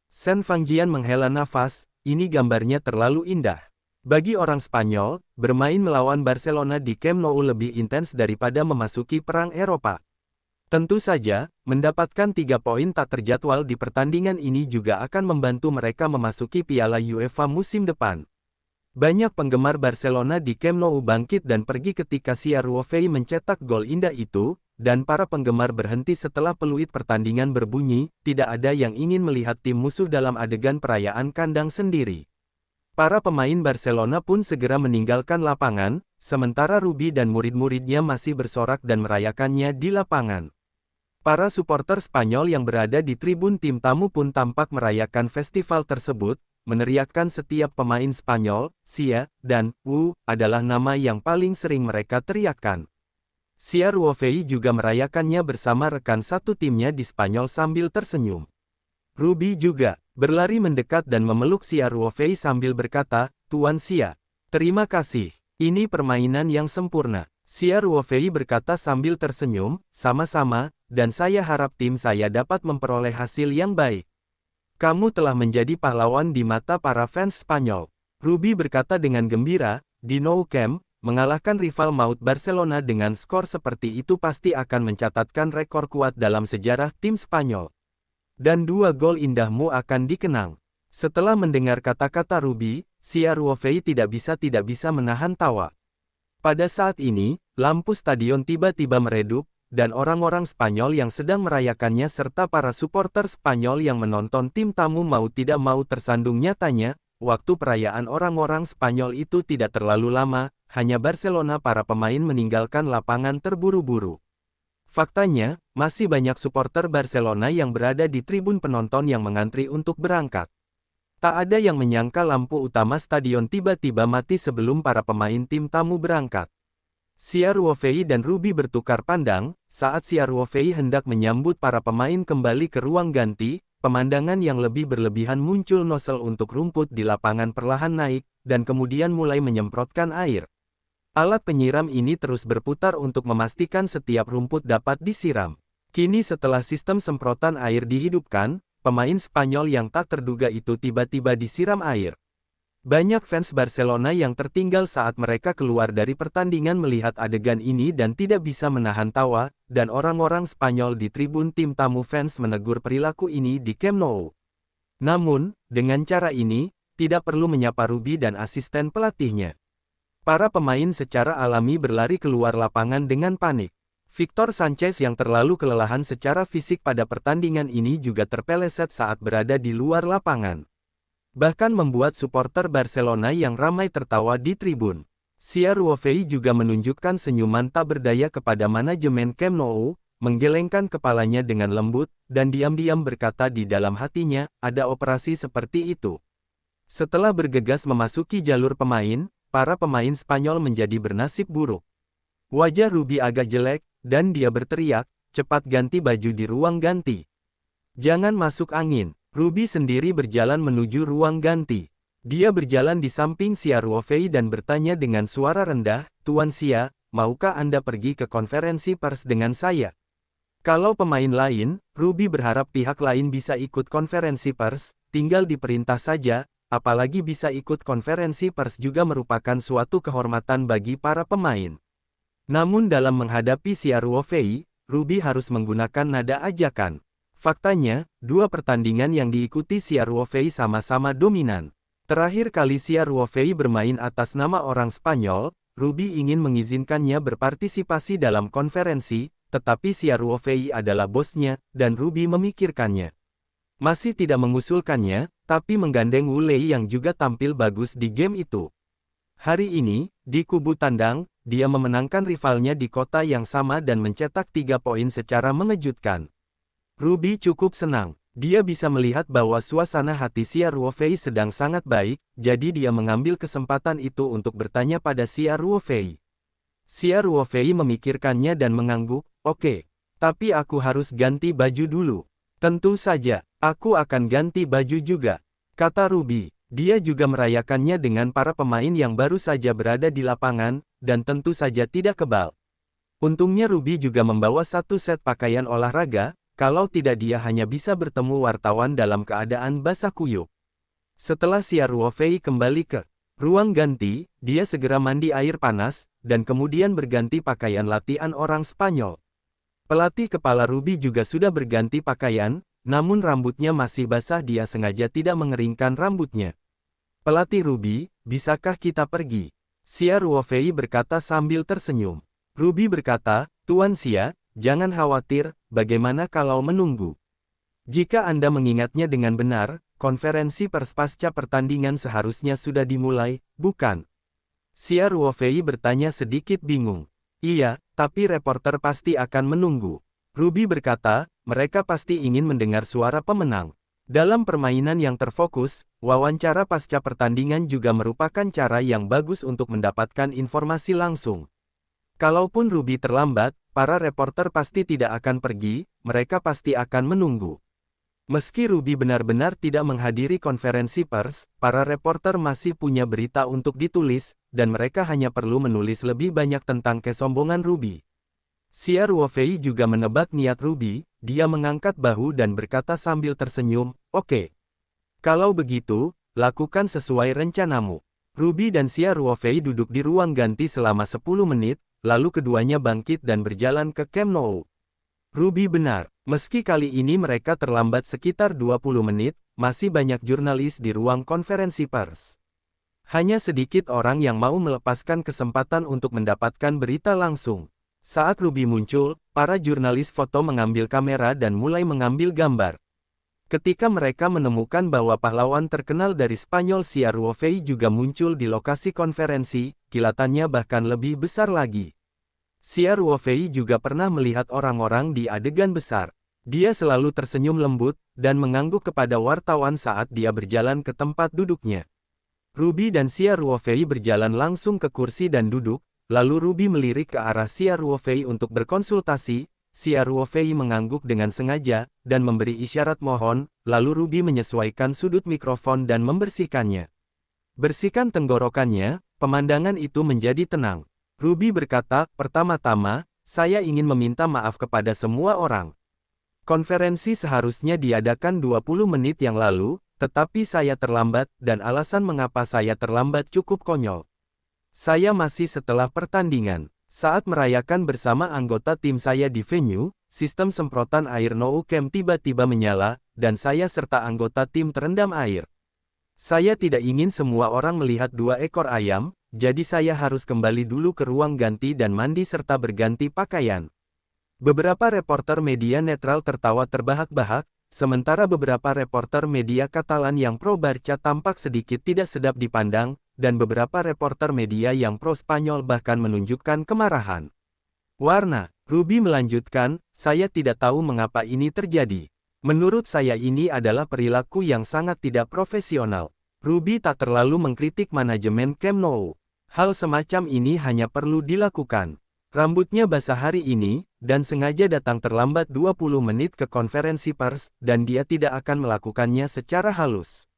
Shen Fangjian menghela nafas, ini gambarnya terlalu indah. Bagi orang Spanyol, bermain melawan Barcelona di Camp Nou lebih intens daripada memasuki perang Eropa. Tentu saja, mendapatkan 3 poin tak terjadwal di pertandingan ini juga akan membantu mereka memasuki Piala UEFA musim depan. Banyak penggemar Barcelona di Camp Nou bangkit dan pergi ketika Siaruofei mencetak gol indah itu, dan para penggemar berhenti setelah peluit pertandingan berbunyi, tidak ada yang ingin melihat tim musuh dalam adegan perayaan kandang sendiri. Para pemain Barcelona pun segera meninggalkan lapangan, sementara Rubi dan murid-muridnya masih bersorak dan merayakannya di lapangan. Para supporter Spanyol yang berada di tribun tim tamu pun tampak merayakan festival tersebut, meneriakkan setiap pemain Spanyol, Sia, dan Wu, adalah nama yang paling sering mereka teriakkan. Siaruofei juga merayakannya bersama rekan satu timnya di Spanyol sambil tersenyum. Rubi juga berlari mendekat dan memeluk Siaruofei sambil berkata, Tuan Sia, terima kasih, ini permainan yang sempurna. Siaruofei berkata sambil tersenyum, sama-sama, dan saya harap tim saya dapat memperoleh hasil yang baik. Kamu telah menjadi pahlawan di mata para fans Spanyol. Rubi berkata dengan gembira, di Nou Camp, mengalahkan rival maut Barcelona dengan skor seperti itu pasti akan mencatatkan rekor kuat dalam sejarah tim Spanyol. Dan 2 gol indahmu akan dikenang. Setelah mendengar kata-kata Rubi, Siaruofei tidak bisa menahan tawa. Pada saat ini, lampu stadion tiba-tiba meredup, dan orang-orang Spanyol yang sedang merayakannya serta para supporter Spanyol yang menonton tim tamu mau tidak mau tersandung nyatanya, waktu perayaan orang-orang Spanyol itu tidak terlalu lama, hanya Barcelona para pemain meninggalkan lapangan terburu-buru. Faktanya, masih banyak supporter Barcelona yang berada di tribun penonton yang mengantri untuk berangkat. Tak ada yang menyangka lampu utama stadion tiba-tiba mati sebelum para pemain tim tamu berangkat. Xia Ruofei dan Ruby bertukar pandang, saat Xia Ruofei hendak menyambut para pemain kembali ke ruang ganti, pemandangan yang lebih berlebihan muncul nozzle untuk rumput di lapangan perlahan naik, dan kemudian mulai menyemprotkan air. Alat penyiram ini terus berputar untuk memastikan setiap rumput dapat disiram. Kini setelah sistem semprotan air dihidupkan, pemain Spanyol yang tak terduga itu tiba-tiba disiram air. Banyak fans Barcelona yang tertinggal saat mereka keluar dari pertandingan melihat adegan ini dan tidak bisa menahan tawa, dan orang-orang Spanyol di tribun tim tamu fans menegur perilaku ini di Camp Nou. Namun, dengan cara ini, tidak perlu menyapa Ruby dan asisten pelatihnya. Para pemain secara alami berlari keluar lapangan dengan panik. Victor Sanchez yang terlalu kelelahan secara fisik pada pertandingan ini juga terpeleset saat berada di luar lapangan. Bahkan membuat supporter Barcelona yang ramai tertawa di tribun. Xia Ruofei juga menunjukkan senyuman tak berdaya kepada manajemen Camp Nou, menggelengkan kepalanya dengan lembut, dan diam-diam berkata di dalam hatinya, ada operasi seperti itu. Setelah bergegas memasuki jalur pemain, para pemain Spanyol menjadi bernasib buruk. Wajah Ruby agak jelek, dan dia berteriak, cepat ganti baju di ruang ganti. Jangan masuk angin. Ruby sendiri berjalan menuju ruang ganti. Dia berjalan di samping Xia Ruofei dan bertanya dengan suara rendah, Tuan Xia, maukah Anda pergi ke konferensi pers dengan saya? Kalau pemain lain, Ruby berharap pihak lain bisa ikut konferensi pers, tinggal diperintah saja, apalagi bisa ikut konferensi pers juga merupakan suatu kehormatan bagi para pemain. Namun dalam menghadapi Xia Ruofei, Ruby harus menggunakan nada ajakan. Faktanya, dua pertandingan yang diikuti Xia Ruofei sama-sama dominan. Terakhir kali Xia Ruofei bermain atas nama orang Spanyol, Ruby ingin mengizinkannya berpartisipasi dalam konferensi, tetapi Xia Ruofei adalah bosnya, dan Ruby memikirkannya. Masih tidak mengusulkannya, tapi menggandeng Wu Lei yang juga tampil bagus di game itu. Hari ini, di kubu tandang, dia memenangkan rivalnya di kota yang sama dan mencetak 3 poin secara mengejutkan. Ruby cukup senang. Dia bisa melihat bahwa suasana hati Xia Ruofei sedang sangat baik, jadi dia mengambil kesempatan itu untuk bertanya pada Xia Ruofei. Xia Ruofei memikirkannya dan mengangguk, oke. Tapi aku harus ganti baju dulu. Tentu saja, aku akan ganti baju juga, kata Ruby. Dia juga merayakannya dengan para pemain yang baru saja berada di lapangan, dan tentu saja tidak kebal. Untungnya Ruby juga membawa satu set pakaian olahraga, kalau tidak dia hanya bisa bertemu wartawan dalam keadaan basah kuyup. Setelah Xia Ruofei kembali ke ruang ganti, dia segera mandi air panas, dan kemudian berganti pakaian latihan orang Spanyol. Pelatih kepala Ruby juga sudah berganti pakaian, namun rambutnya masih basah, dia sengaja tidak mengeringkan rambutnya. Pelatih Ruby, bisakah kita pergi? Xia Ruofei berkata sambil tersenyum. Ruby berkata, Tuan Xia, jangan khawatir, bagaimana kalau menunggu? Jika Anda mengingatnya dengan benar, konferensi pers pasca pertandingan seharusnya sudah dimulai, bukan? Xia Ruofei bertanya sedikit bingung. Iya, tapi reporter pasti akan menunggu. Ruby berkata, mereka pasti ingin mendengar suara pemenang. Dalam permainan yang terfokus, wawancara pasca pertandingan juga merupakan cara yang bagus untuk mendapatkan informasi langsung. Kalaupun Ruby terlambat, para reporter pasti tidak akan pergi, mereka pasti akan menunggu. Meski Ruby benar-benar tidak menghadiri konferensi pers, para reporter masih punya berita untuk ditulis, dan mereka hanya perlu menulis lebih banyak tentang kesombongan Ruby. Xia Ruofei juga menebak niat Ruby, dia mengangkat bahu dan berkata sambil tersenyum, oke. Kalau begitu, lakukan sesuai rencanamu. Ruby dan Xia Ruofei duduk di ruang ganti selama 10 menit, lalu keduanya bangkit dan berjalan ke Camp Nou. Ruby benar, meski kali ini mereka terlambat sekitar 20 menit, masih banyak jurnalis di ruang konferensi pers. Hanya sedikit orang yang mau melepaskan kesempatan untuk mendapatkan berita langsung. Saat Ruby muncul, para jurnalis foto mengambil kamera dan mulai mengambil gambar. Ketika mereka menemukan bahwa pahlawan terkenal dari Spanyol Xia Ruofei juga muncul di lokasi konferensi, kilatannya bahkan lebih besar lagi. Xia Ruofei juga pernah melihat orang-orang di adegan besar. Dia selalu tersenyum lembut, dan mengangguk kepada wartawan saat dia berjalan ke tempat duduknya. Ruby dan Xia Ruofei berjalan langsung ke kursi dan duduk, lalu Ruby melirik ke arah Xia Ruofei untuk berkonsultasi. Xia Ruofei mengangguk dengan sengaja, dan memberi isyarat mohon, lalu Ruby menyesuaikan sudut mikrofon dan membersihkannya. Bersihkan tenggorokannya, pemandangan itu menjadi tenang. Ruby berkata, pertama-tama, saya ingin meminta maaf kepada semua orang. Konferensi seharusnya diadakan 20 menit yang lalu, tetapi saya terlambat, dan alasan mengapa saya terlambat cukup konyol. Saya masih setelah pertandingan. Saat merayakan bersama anggota tim saya di venue, sistem semprotan air Nou Camp tiba-tiba menyala, dan saya serta anggota tim terendam air. Saya tidak ingin semua orang melihat 2 ekor ayam, jadi saya harus kembali dulu ke ruang ganti dan mandi serta berganti pakaian. Beberapa reporter media netral tertawa terbahak-bahak, sementara beberapa reporter media Katalan yang pro Barca tampak sedikit tidak sedap dipandang, dan beberapa reporter media yang pro Spanyol bahkan menunjukkan kemarahan. Warna, Ruby melanjutkan, saya tidak tahu mengapa ini terjadi. Menurut saya ini adalah perilaku yang sangat tidak profesional. Ruby tak terlalu mengkritik manajemen Camp Nou. Hal semacam ini hanya perlu dilakukan. Rambutnya basah hari ini, dan sengaja datang terlambat 20 menit ke konferensi pers, dan dia tidak akan melakukannya secara halus.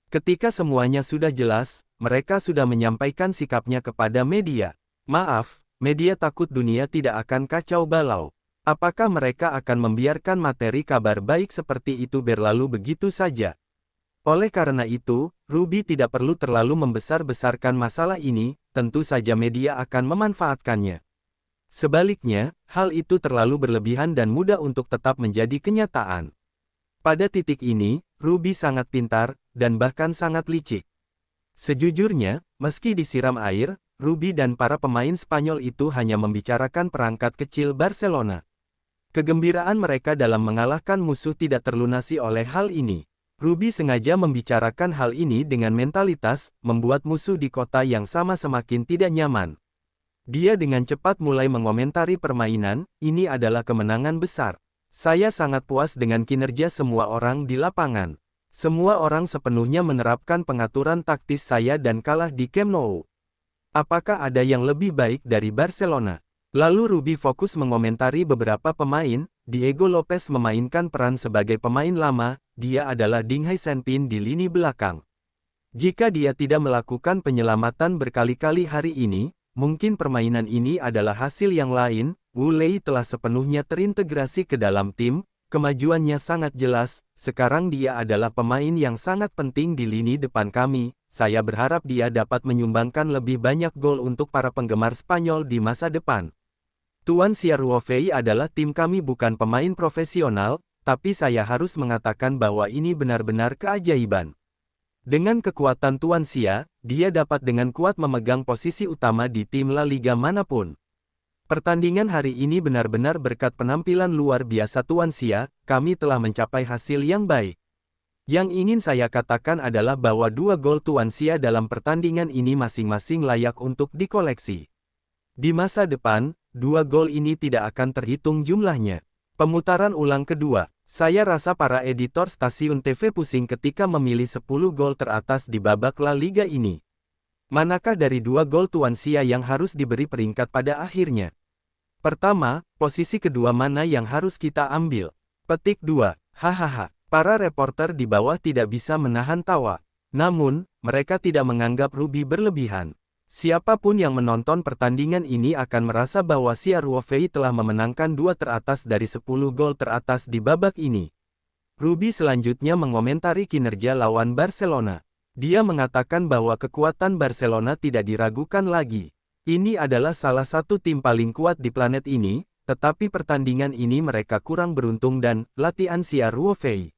Ketika semuanya sudah jelas, mereka sudah menyampaikan sikapnya kepada media. Maaf, media takut dunia tidak akan kacau balau. Apakah mereka akan membiarkan materi kabar baik seperti itu berlalu begitu saja? Oleh karena itu, Ruby tidak perlu terlalu membesar-besarkan masalah ini, tentu saja media akan memanfaatkannya. Sebaliknya, hal itu terlalu berlebihan dan mudah untuk tetap menjadi kenyataan. Pada titik ini, Ruby sangat pintar, dan bahkan sangat licik. Sejujurnya, meski disiram air, Ruby dan para pemain Spanyol itu hanya membicarakan perangkat kecil Barcelona. Kegembiraan mereka dalam mengalahkan musuh tidak terlunasi oleh hal ini. Ruby sengaja membicarakan hal ini dengan mentalitas, membuat musuh di kota yang sama semakin tidak nyaman. Dia dengan cepat mulai mengomentari permainan, ini adalah kemenangan besar. Saya sangat puas dengan kinerja semua orang di lapangan. Semua orang sepenuhnya menerapkan pengaturan taktis saya dan kalah di Camp Nou. Apakah ada yang lebih baik dari Barcelona? Lalu Ruby fokus mengomentari beberapa pemain. Diego Lopez memainkan peran sebagai pemain lama, dia adalah Ding Hai Senpin di lini belakang. Jika dia tidak melakukan penyelamatan berkali-kali hari ini, mungkin permainan ini adalah hasil yang lain. Wu Lei telah sepenuhnya terintegrasi ke dalam tim, kemajuannya sangat jelas, sekarang dia adalah pemain yang sangat penting di lini depan kami, saya berharap dia dapat menyumbangkan lebih banyak gol untuk para penggemar Spanyol di masa depan. Tuan Xia Ruofei adalah tim kami bukan pemain profesional, tapi saya harus mengatakan bahwa ini benar-benar keajaiban. Dengan kekuatan Tuan Xia, dia dapat dengan kuat memegang posisi utama di tim La Liga manapun. Pertandingan hari ini benar-benar berkat penampilan luar biasa Tuan Xia, kami telah mencapai hasil yang baik. Yang ingin saya katakan adalah bahwa 2 gol Tuan Xia dalam pertandingan ini masing-masing layak untuk dikoleksi. Di masa depan, 2 gol ini tidak akan terhitung jumlahnya. Pemutaran ulang kedua, saya rasa para editor stasiun TV pusing ketika memilih 10 gol teratas di babak La Liga ini. Manakah dari 2 gol Tuan Xia yang harus diberi peringkat pada akhirnya? Pertama, posisi kedua mana yang harus kita ambil? Petik 2. Hahaha. Para reporter di bawah tidak bisa menahan tawa. Namun, mereka tidak menganggap Ruby berlebihan. Siapapun yang menonton pertandingan ini akan merasa bahwa Xia Ruofei telah memenangkan 2 teratas dari 10 gol teratas di babak ini. Ruby selanjutnya mengomentari kinerja lawan Barcelona. Dia mengatakan bahwa kekuatan Barcelona tidak diragukan lagi. Ini adalah salah satu tim paling kuat di planet ini, tetapi pertandingan ini mereka kurang beruntung dan latihan Xia Ruofei.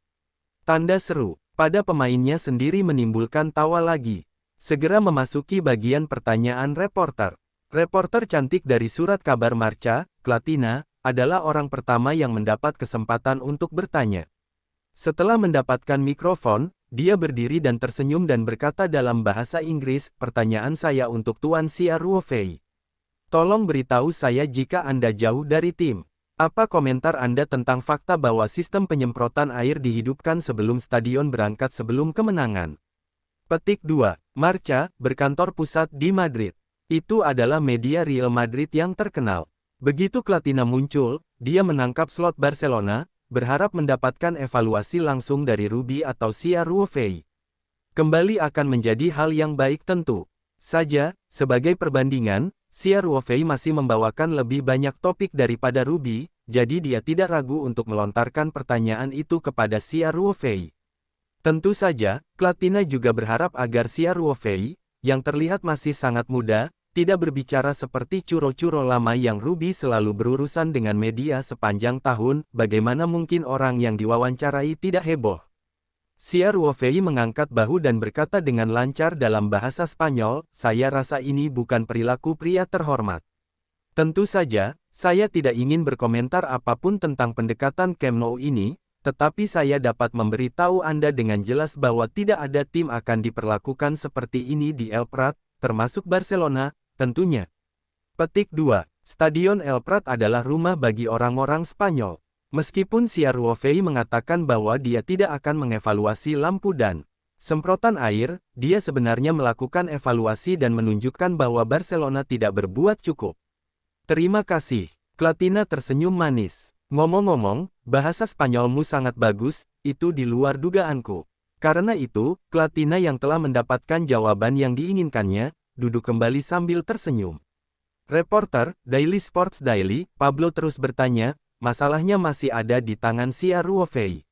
Tanda seru, pada pemainnya sendiri menimbulkan tawa lagi. Segera memasuki bagian pertanyaan reporter. Reporter cantik dari surat kabar Marca, Klatina, adalah orang pertama yang mendapat kesempatan untuk bertanya. Setelah mendapatkan mikrofon, dia berdiri dan tersenyum dan berkata dalam bahasa Inggris, pertanyaan saya untuk Tuan Xia Ruofei. Tolong beritahu saya jika Anda jauh dari tim. Apa komentar Anda tentang fakta bahwa sistem penyemprotan air dihidupkan sebelum stadion berangkat sebelum kemenangan? Petik 2. Marca, berkantor pusat di Madrid. Itu adalah media Real Madrid yang terkenal. Begitu Clatina muncul, dia menangkap slot Barcelona, berharap mendapatkan evaluasi langsung dari Ruby atau Sia Ruofei. Kembali akan menjadi hal yang baik tentu saja, sebagai perbandingan, Sia Ruofei masih membawakan lebih banyak topik daripada Ruby, jadi dia tidak ragu untuk melontarkan pertanyaan itu kepada Sia Ruofei. Tentu saja, Clatina juga berharap agar Sia Ruofei, yang terlihat masih sangat muda, tidak berbicara seperti curo-curo lama yang Ruby selalu berurusan dengan media sepanjang tahun, bagaimana mungkin orang yang diwawancarai tidak heboh. Sia Ruofei mengangkat bahu dan berkata dengan lancar dalam bahasa Spanyol, saya rasa ini bukan perilaku pria terhormat. Tentu saja, saya tidak ingin berkomentar apapun tentang pendekatan Camp Nou ini, tetapi saya dapat memberitahu Anda dengan jelas bahwa tidak ada tim akan diperlakukan seperti ini di El Prat, termasuk Barcelona, tentunya. Petik 2. Stadion El Prat adalah rumah bagi orang-orang Spanyol. Meskipun Sia Ruofei mengatakan bahwa dia tidak akan mengevaluasi lampu dan semprotan air, dia sebenarnya melakukan evaluasi dan menunjukkan bahwa Barcelona tidak berbuat cukup. Terima kasih. Clatina tersenyum manis. Ngomong-ngomong, bahasa Spanyolmu sangat bagus, itu di luar dugaanku. Karena itu, Clatina yang telah mendapatkan jawaban yang diinginkannya, duduk kembali sambil tersenyum. Reporter, Daily Sports Daily, Pablo terus bertanya, masalahnya masih ada di tangan Sia Ruofei.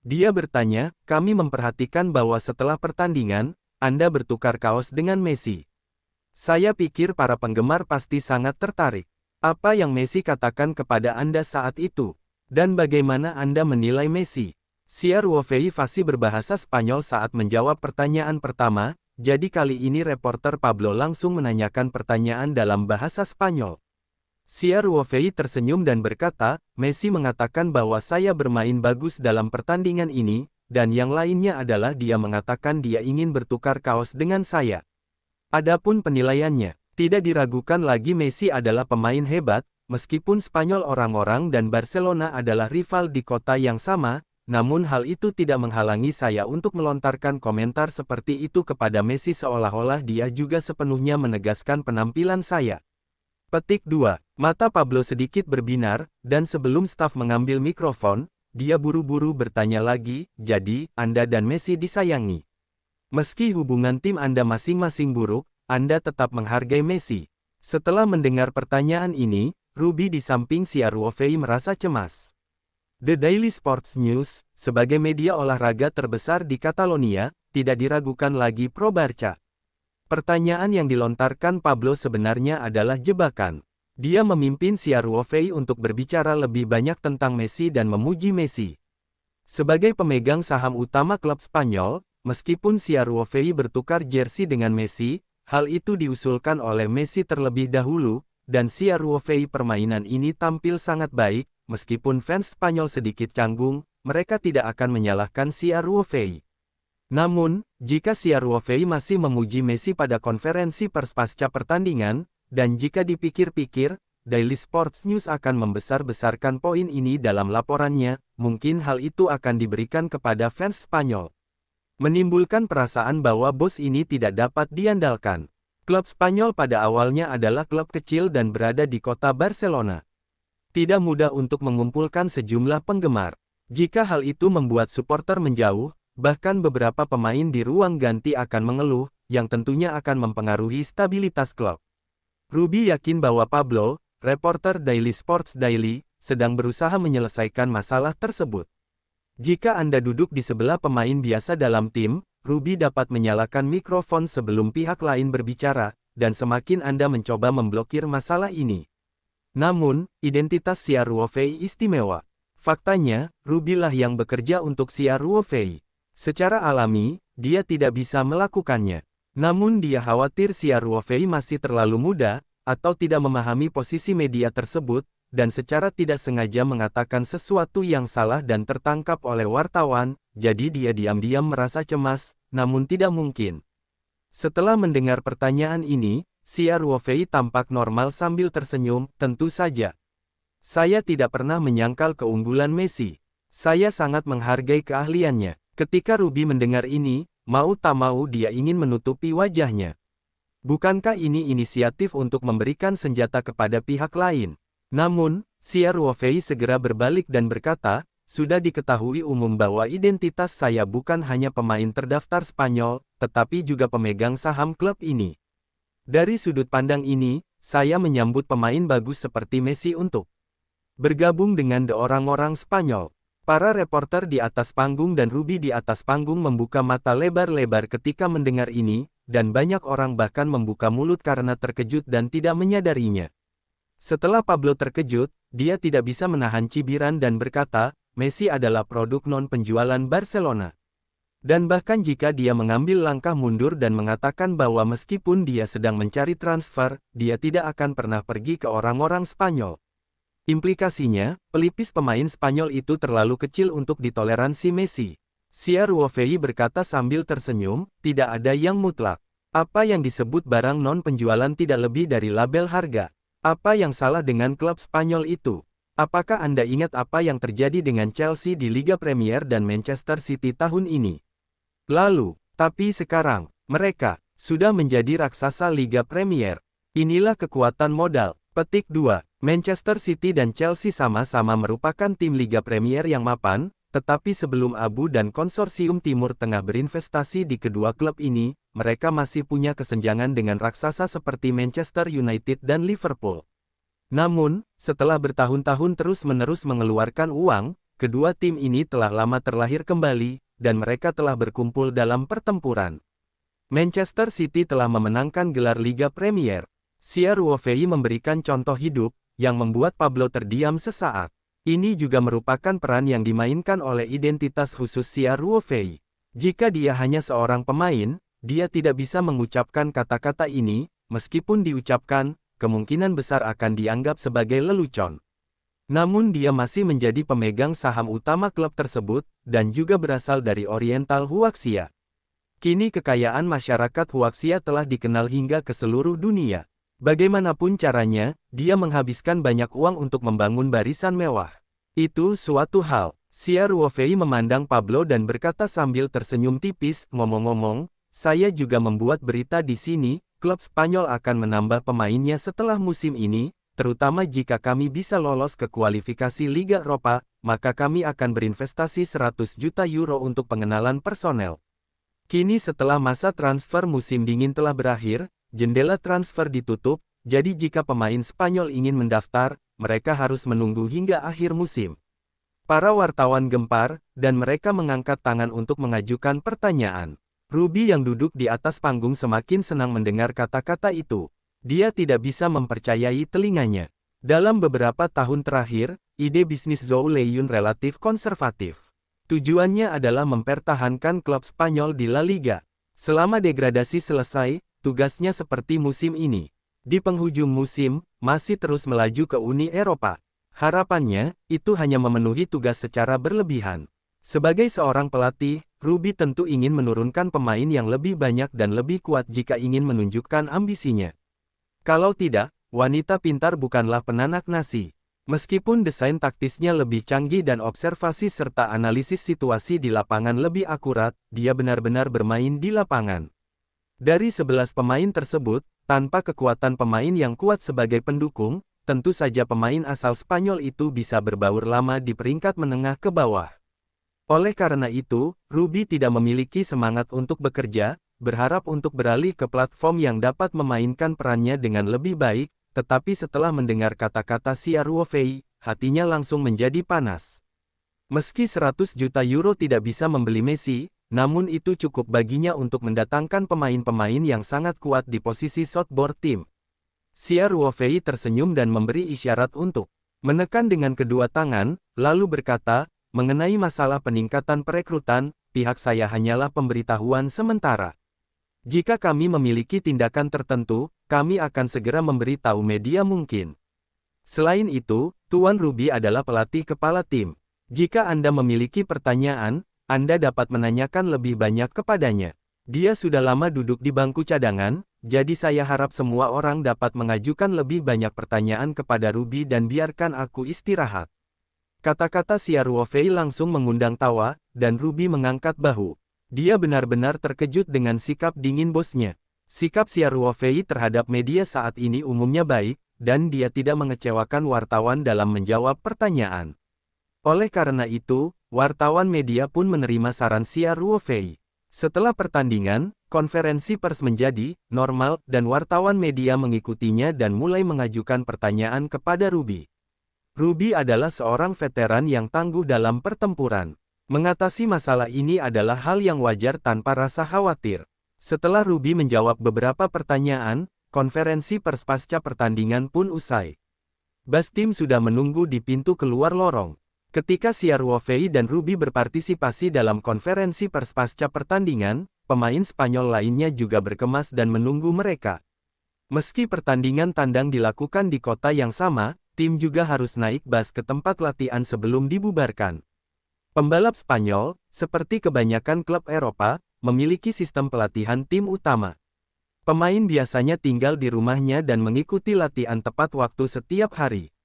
Dia bertanya, kami memperhatikan bahwa setelah pertandingan, Anda bertukar kaos dengan Messi. Saya pikir para penggemar pasti sangat tertarik. Apa yang Messi katakan kepada Anda saat itu? Dan bagaimana Anda menilai Messi? Sia Ruofei fasih berbahasa Spanyol saat menjawab pertanyaan pertama, jadi kali ini reporter Pablo langsung menanyakan pertanyaan dalam bahasa Spanyol. Sia Ruofei tersenyum dan berkata, Messi mengatakan bahwa saya bermain bagus dalam pertandingan ini, dan yang lainnya adalah dia mengatakan dia ingin bertukar kaos dengan saya. Adapun penilaiannya, tidak diragukan lagi Messi adalah pemain hebat, meskipun Spanyol orang-orang dan Barcelona adalah rival di kota yang sama, namun hal itu tidak menghalangi saya untuk melontarkan komentar seperti itu kepada Messi seolah-olah dia juga sepenuhnya menegaskan penampilan saya. Petik 2. Mata Pablo sedikit berbinar, dan sebelum staf mengambil mikrofon, dia buru-buru bertanya lagi, jadi, Anda dan Messi disayangi. Meski hubungan tim Anda masing-masing buruk, Anda tetap menghargai Messi. Setelah mendengar pertanyaan ini, Ruby di samping Sia Ruofei merasa cemas. The Daily Sports News, sebagai media olahraga terbesar di Catalonia, tidak diragukan lagi pro Barca. Pertanyaan yang dilontarkan Pablo sebenarnya adalah jebakan. Dia memimpin Sia Ruofei untuk berbicara lebih banyak tentang Messi dan memuji Messi. Sebagai pemegang saham utama klub Spanyol, meskipun Sia Ruofei bertukar jersey dengan Messi, hal itu diusulkan oleh Messi terlebih dahulu, dan Sia Ruofei permainan ini tampil sangat baik. Meskipun fans Spanyol sedikit canggung, mereka tidak akan menyalahkan Sia Ruofei. Namun, jika Sia Ruofei masih memuji Messi pada konferensi pers pasca pertandingan, dan jika dipikir-pikir, Daily Sports News akan membesar-besarkan poin ini dalam laporannya, mungkin hal itu akan diberikan kepada fans Spanyol. Menimbulkan perasaan bahwa bos ini tidak dapat diandalkan. Klub Spanyol pada awalnya adalah klub kecil dan berada di kota Barcelona. Tidak mudah untuk mengumpulkan sejumlah penggemar. Jika hal itu membuat supporter menjauh, bahkan beberapa pemain di ruang ganti akan mengeluh, yang tentunya akan mempengaruhi stabilitas klub. Ruby yakin bahwa Pablo, reporter Daily Sports Daily, sedang berusaha menyelesaikan masalah tersebut. Jika Anda duduk di sebelah pemain biasa dalam tim, Ruby dapat menyalakan mikrofon sebelum pihak lain berbicara, dan semakin Anda mencoba memblokir masalah ini. Namun, identitas Sia Ruofei istimewa. Faktanya, Ruby lah yang bekerja untuk Sia Ruofei. Secara alami, dia tidak bisa melakukannya. Namun dia khawatir Sia Ruofei masih terlalu muda, atau tidak memahami posisi media tersebut, dan secara tidak sengaja mengatakan sesuatu yang salah dan tertangkap oleh wartawan, jadi dia diam-diam merasa cemas, namun tidak mungkin. Setelah mendengar pertanyaan ini, Sia Ruofei tampak normal sambil tersenyum, tentu saja. Saya tidak pernah menyangkal keunggulan Messi. Saya sangat menghargai keahliannya. Ketika Ruby mendengar ini, mau tak mau dia ingin menutupi wajahnya. Bukankah ini inisiatif untuk memberikan senjata kepada pihak lain? Namun, Xia Ruofei segera berbalik dan berkata, sudah diketahui umum bahwa identitas saya bukan hanya pemain terdaftar Spanyol, tetapi juga pemegang saham klub ini. Dari sudut pandang ini, saya menyambut pemain bagus seperti Messi untuk bergabung dengan orang-orang Spanyol. Para reporter di atas panggung dan Ruby di atas panggung membuka mata lebar-lebar ketika mendengar ini, dan banyak orang bahkan membuka mulut karena terkejut dan tidak menyadarinya. Setelah Pablo terkejut, dia tidak bisa menahan cibiran dan berkata, Messi adalah produk non-penjualan Barcelona. Dan bahkan jika dia mengambil langkah mundur dan mengatakan bahwa meskipun dia sedang mencari transfer, dia tidak akan pernah pergi ke orang-orang Spanyol. Implikasinya, pelipis pemain Spanyol itu terlalu kecil untuk ditoleransi Messi. Xia Ruofei berkata sambil tersenyum, tidak ada yang mutlak. Apa yang disebut barang non-penjualan tidak lebih dari label harga. Apa yang salah dengan klub Spanyol itu? Apakah Anda ingat apa yang terjadi dengan Chelsea di Liga Premier dan Manchester City tahun ini? Lalu, tapi sekarang, mereka sudah menjadi raksasa Liga Premier. Inilah kekuatan modal. Petik 2. Manchester City dan Chelsea sama-sama merupakan tim Liga Premier yang mapan, tetapi sebelum Abu dan Konsorsium Timur Tengah berinvestasi di kedua klub ini, mereka masih punya kesenjangan dengan raksasa seperti Manchester United dan Liverpool. Namun, setelah bertahun-tahun terus-menerus mengeluarkan uang, kedua tim ini telah lama terlahir kembali, dan mereka telah berkumpul dalam pertempuran. Manchester City telah memenangkan gelar Liga Premier. Xia Ruofei memberikan contoh hidup, yang membuat Pablo terdiam sesaat. Ini juga merupakan peran yang dimainkan oleh identitas khusus Xia Ruofei. Jika dia hanya seorang pemain, dia tidak bisa mengucapkan kata-kata ini, meskipun diucapkan, kemungkinan besar akan dianggap sebagai lelucon. Namun dia masih menjadi pemegang saham utama klub tersebut, dan juga berasal dari Oriental Huaxia. Kini kekayaan masyarakat Huaxia telah dikenal hingga ke seluruh dunia. Bagaimanapun caranya, dia menghabiskan banyak uang untuk membangun barisan mewah. Itu suatu hal. Xia Ruofei memandang Pablo dan berkata sambil tersenyum tipis, ngomong-ngomong, saya juga membuat berita di sini, klub Spanyol akan menambah pemainnya setelah musim ini, terutama jika kami bisa lolos ke kualifikasi Liga Eropa, maka kami akan berinvestasi 100 juta euro untuk pengenalan personel. Kini setelah masa transfer musim dingin telah berakhir, jendela transfer ditutup, jadi jika pemain Spanyol ingin mendaftar, mereka harus menunggu hingga akhir musim. Para wartawan gempar, dan mereka mengangkat tangan untuk mengajukan pertanyaan. Ruby yang duduk di atas panggung semakin senang mendengar kata-kata itu. Dia tidak bisa mempercayai telinganya. Dalam beberapa tahun terakhir, ide bisnis Zhou Leiyun relatif konservatif. Tujuannya adalah mempertahankan klub Spanyol di La Liga. Selama degradasi selesai, tugasnya seperti musim ini. Di penghujung musim, masih terus melaju ke Uni Eropa. Harapannya, itu hanya memenuhi tugas secara berlebihan. Sebagai seorang pelatih, Ruby tentu ingin menurunkan pemain yang lebih banyak dan lebih kuat jika ingin menunjukkan ambisinya. Kalau tidak, wanita pintar bukanlah penanak nasi. Meskipun desain taktisnya lebih canggih dan observasi serta analisis situasi di lapangan lebih akurat, dia benar-benar bermain di lapangan. Dari 11 pemain tersebut, tanpa kekuatan pemain yang kuat sebagai pendukung, tentu saja pemain asal Spanyol itu bisa berbaur lama di peringkat menengah ke bawah. Oleh karena itu, Ruby tidak memiliki semangat untuk bekerja, berharap untuk beralih ke platform yang dapat memainkan perannya dengan lebih baik, tetapi setelah mendengar kata-kata Xia Ruofei, hatinya langsung menjadi panas. Meski 100 juta euro tidak bisa membeli Messi, namun itu cukup baginya untuk mendatangkan pemain-pemain yang sangat kuat di posisi shortboard tim. Xia Ruofei tersenyum dan memberi isyarat untuk menekan dengan kedua tangan, lalu berkata, mengenai masalah peningkatan perekrutan, pihak saya hanyalah pemberitahuan sementara. Jika kami memiliki tindakan tertentu, kami akan segera memberitahu media mungkin. Selain itu, Tuan Ruby adalah pelatih kepala tim. Jika Anda memiliki pertanyaan, Anda dapat menanyakan lebih banyak kepadanya. Dia sudah lama duduk di bangku cadangan, jadi saya harap semua orang dapat mengajukan lebih banyak pertanyaan kepada Ruby dan biarkan aku istirahat. Kata-kata Xia Ruofei langsung mengundang tawa, dan Ruby mengangkat bahu. Dia benar-benar terkejut dengan sikap dingin bosnya. Sikap Xia Ruofei terhadap media saat ini umumnya baik, dan dia tidak mengecewakan wartawan dalam menjawab pertanyaan. Oleh karena itu, wartawan media pun menerima saran Xia Ruofei. Setelah pertandingan, konferensi pers menjadi normal dan wartawan media mengikutinya dan mulai mengajukan pertanyaan kepada Ruby. Ruby adalah seorang veteran yang tangguh dalam pertempuran. Mengatasi masalah ini adalah hal yang wajar tanpa rasa khawatir. Setelah Ruby menjawab beberapa pertanyaan, konferensi pers pasca pertandingan pun usai. Bastim sudah menunggu di pintu keluar lorong. Ketika Xia Ruofei dan Ruby berpartisipasi dalam konferensi pers pasca pertandingan, pemain Spanyol lainnya juga berkemas dan menunggu mereka. Meski pertandingan tandang dilakukan di kota yang sama, tim juga harus naik bus ke tempat latihan sebelum dibubarkan. Pembalap Spanyol, seperti kebanyakan klub Eropa, memiliki sistem pelatihan tim utama. Pemain biasanya tinggal di rumahnya dan mengikuti latihan tepat waktu setiap hari.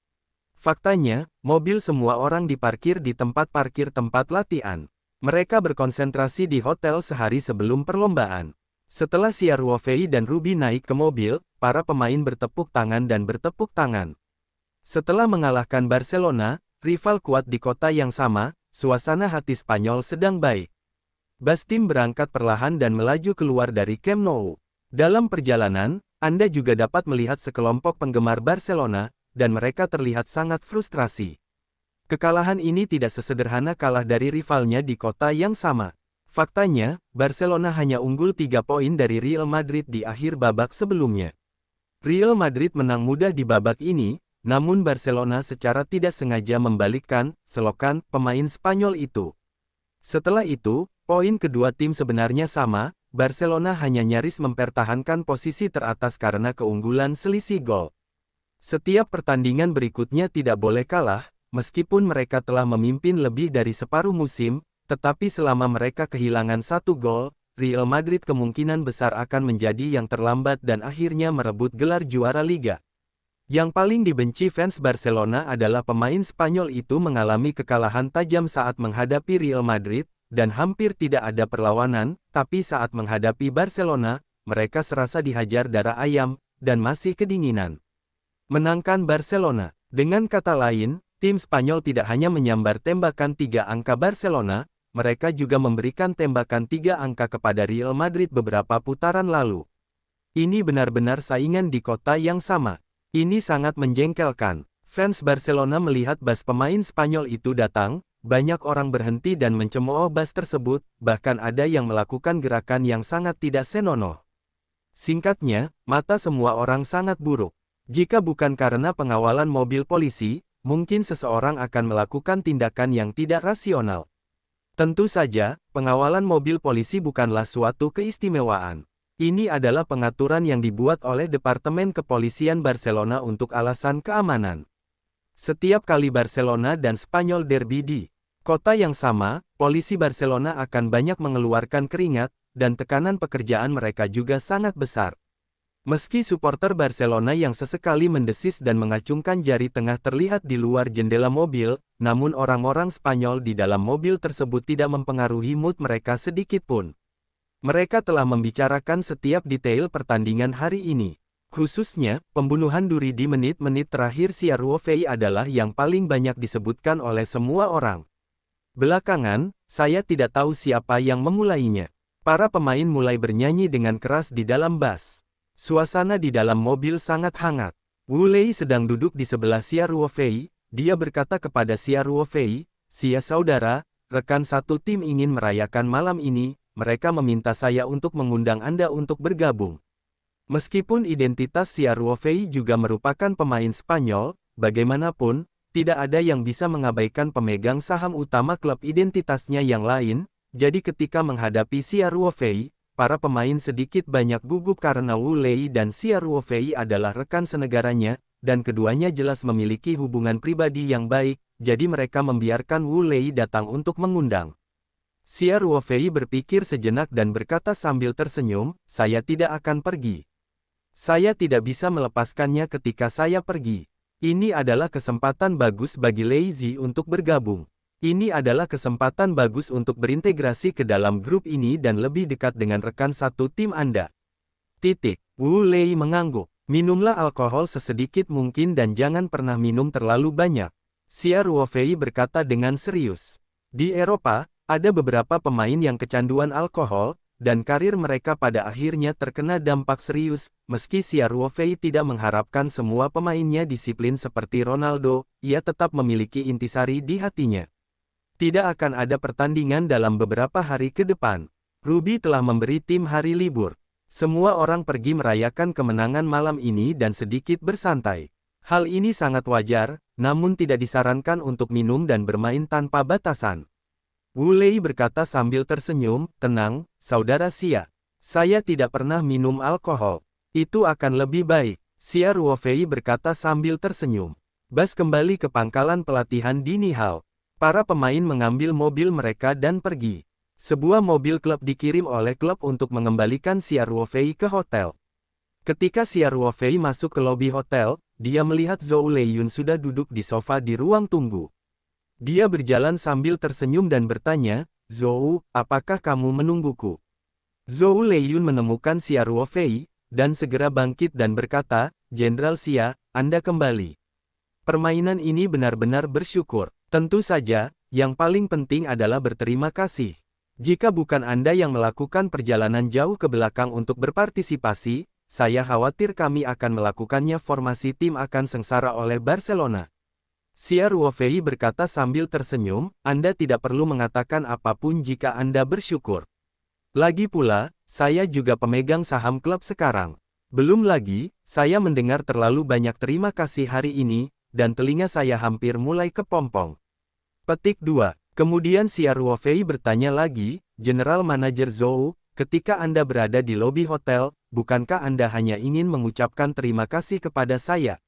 Faktanya, mobil semua orang diparkir di tempat parkir tempat latihan. Mereka berkonsentrasi di hotel sehari sebelum perlombaan. Setelah Xia Ruofei dan Ruby naik ke mobil, para pemain bertepuk tangan dan bertepuk tangan. Setelah mengalahkan Barcelona, rival kuat di kota yang sama, suasana hati Spanyol sedang baik. Bastim berangkat perlahan dan melaju keluar dari Camp Nou. Dalam perjalanan, Anda juga dapat melihat sekelompok penggemar Barcelona, dan mereka terlihat sangat frustrasi. Kekalahan ini tidak sesederhana kalah dari rivalnya di kota yang sama. Faktanya, Barcelona hanya unggul 3 poin dari Real Madrid di akhir babak sebelumnya. Real Madrid menang mudah di babak ini, namun Barcelona secara tidak sengaja membalikkan selokan pemain Spanyol itu. Setelah itu, poin kedua tim sebenarnya sama, Barcelona hanya nyaris mempertahankan posisi teratas karena keunggulan selisih gol. Setiap pertandingan berikutnya tidak boleh kalah, meskipun mereka telah memimpin lebih dari separuh musim, tetapi selama mereka kehilangan 1 gol, Real Madrid kemungkinan besar akan menjadi yang terlambat dan akhirnya merebut gelar juara Liga. Yang paling dibenci fans Barcelona adalah pemain Spanyol itu mengalami kekalahan tajam saat menghadapi Real Madrid, dan hampir tidak ada perlawanan, tapi saat menghadapi Barcelona, mereka serasa dihajar darah ayam, dan masih kedinginan. Menangkan Barcelona. Dengan kata lain, tim Spanyol tidak hanya menyambar tembakan 3 angka Barcelona, mereka juga memberikan tembakan 3 angka kepada Real Madrid beberapa putaran lalu. Ini benar-benar saingan di kota yang sama. Ini sangat menjengkelkan. Fans Barcelona melihat bus pemain Spanyol itu datang, banyak orang berhenti dan mencemooh bus tersebut, bahkan ada yang melakukan gerakan yang sangat tidak senonoh. Singkatnya, mata semua orang sangat buruk. Jika bukan karena pengawalan mobil polisi, mungkin seseorang akan melakukan tindakan yang tidak rasional. Tentu saja, pengawalan mobil polisi bukanlah suatu keistimewaan. Ini adalah pengaturan yang dibuat oleh Departemen Kepolisian Barcelona untuk alasan keamanan. Setiap kali Barcelona dan Spanyol derby di kota yang sama, polisi Barcelona akan banyak mengeluarkan keringat, dan tekanan pekerjaan mereka juga sangat besar. Meski supporter Barcelona yang sesekali mendesis dan mengacungkan jari tengah terlihat di luar jendela mobil, namun orang-orang Spanyol di dalam mobil tersebut tidak mempengaruhi mood mereka sedikit pun. Mereka telah membicarakan setiap detail pertandingan hari ini. Khususnya, pembunuhan duri di menit-menit terakhir Xia Ruofei adalah yang paling banyak disebutkan oleh semua orang. Belakangan, saya tidak tahu siapa yang memulainya. Para pemain mulai bernyanyi dengan keras di dalam bus. Suasana di dalam mobil sangat hangat. Wu Lei sedang duduk di sebelah Xia Ruofei. Dia berkata kepada Xia Ruofei, "Xia saudara, rekan satu tim ingin merayakan malam ini, mereka meminta saya untuk mengundang Anda untuk bergabung." Meskipun identitas Xia Ruofei juga merupakan pemain Spanyol, bagaimanapun, tidak ada yang bisa mengabaikan pemegang saham utama klub identitasnya yang lain, jadi ketika menghadapi Xia Ruofei, para pemain sedikit banyak gugup karena Wu Lei dan Xia Ruofei adalah rekan senegaranya, dan keduanya jelas memiliki hubungan pribadi yang baik, jadi mereka membiarkan Wu Lei datang untuk mengundang. Xia Ruofei berpikir sejenak dan berkata sambil tersenyum, "Saya tidak akan pergi. Saya tidak bisa melepaskannya ketika saya pergi. Ini adalah kesempatan bagus bagi Lei Zi untuk bergabung. Ini adalah kesempatan bagus untuk berintegrasi ke dalam grup ini dan lebih dekat dengan rekan satu tim Anda." Wu Lei mengangguk. Minumlah alkohol sesedikit mungkin dan jangan pernah minum terlalu banyak. Xia Ruofei berkata dengan serius. Di Eropa, ada beberapa pemain yang kecanduan alkohol, dan karir mereka pada akhirnya terkena dampak serius. Meski Xia Ruofei tidak mengharapkan semua pemainnya disiplin seperti Ronaldo, ia tetap memiliki intisari di hatinya. Tidak akan ada pertandingan dalam beberapa hari ke depan. Ruby telah memberi tim hari libur. Semua orang pergi merayakan kemenangan malam ini dan sedikit bersantai. Hal ini sangat wajar, namun tidak disarankan untuk minum dan bermain tanpa batasan. Wu Lei berkata sambil tersenyum, tenang, saudara Xia. Saya tidak pernah minum alkohol. Itu akan lebih baik. Xia Ruofei berkata sambil tersenyum. Bas kembali ke pangkalan pelatihan di Nihao. Para pemain mengambil mobil mereka dan pergi. Sebuah mobil klub dikirim oleh klub untuk mengembalikan Xia Ruofei ke hotel. Ketika Xia Ruofei masuk ke lobi hotel, dia melihat Zhou Leiyun sudah duduk di sofa di ruang tunggu. Dia berjalan sambil tersenyum dan bertanya, Zhou, apakah kamu menungguku? Zhou Leiyun menemukan Xia Ruofei, dan segera bangkit dan berkata, Jenderal Xia, Anda kembali. Permainan ini benar-benar bersyukur. Tentu saja, yang paling penting adalah berterima kasih. Jika bukan Anda yang melakukan perjalanan jauh ke belakang untuk berpartisipasi, saya khawatir kami akan melakukannya. Formasi tim akan sengsara oleh Barcelona. Xia Ruofei berkata sambil tersenyum, Anda tidak perlu mengatakan apapun jika Anda bersyukur. Lagi pula, saya juga pemegang saham klub sekarang. Belum lagi, saya mendengar terlalu banyak terima kasih hari ini, dan telinga saya hampir mulai kepompong. Petik 2. Kemudian Xia Ruofei bertanya lagi, General Manager Zhou, ketika Anda berada di lobi hotel, bukankah Anda hanya ingin mengucapkan terima kasih kepada saya?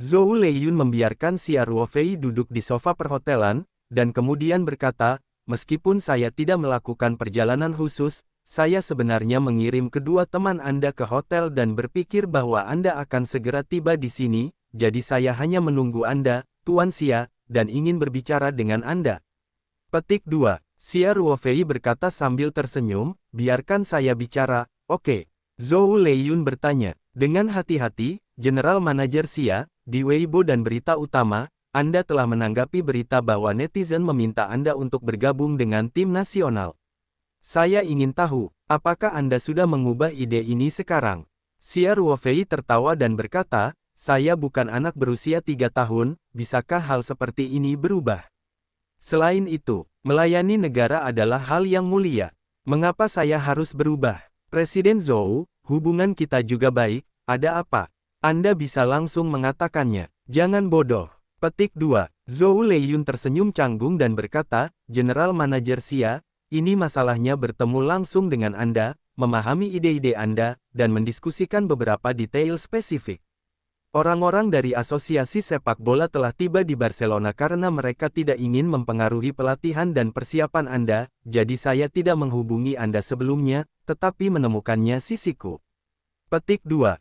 Zhou Leiyun membiarkan Xia Ruofei duduk di sofa perhotelan, dan kemudian berkata, meskipun saya tidak melakukan perjalanan khusus, saya sebenarnya mengirim kedua teman Anda ke hotel dan berpikir bahwa Anda akan segera tiba di sini, jadi saya hanya menunggu Anda, Tuan Xia, dan ingin berbicara dengan Anda. Petik 2. Xia Ruofei berkata sambil tersenyum, biarkan saya bicara, oke. Zhou Leiyun bertanya, dengan hati-hati, General Manager Xia, di Weibo dan berita utama, Anda telah menanggapi berita bahwa netizen meminta Anda untuk bergabung dengan tim nasional. Saya ingin tahu, apakah Anda sudah mengubah ide ini sekarang? Xia Ruofei tertawa dan berkata, saya bukan anak berusia 3 tahun, bisakah hal seperti ini berubah? Selain itu, melayani negara adalah hal yang mulia. Mengapa saya harus berubah? Presiden Zhou, hubungan kita juga baik, ada apa? Anda bisa langsung mengatakannya. Jangan bodoh. Petik 2. Zhou Leiyun tersenyum canggung dan berkata, General Manager Xia, ini masalahnya bertemu langsung dengan Anda, memahami ide-ide Anda, dan mendiskusikan beberapa detail spesifik. Orang-orang dari asosiasi sepak bola telah tiba di Barcelona karena mereka tidak ingin mempengaruhi pelatihan dan persiapan Anda, jadi saya tidak menghubungi Anda sebelumnya, tetapi menemukannya sisiku. Petik 2.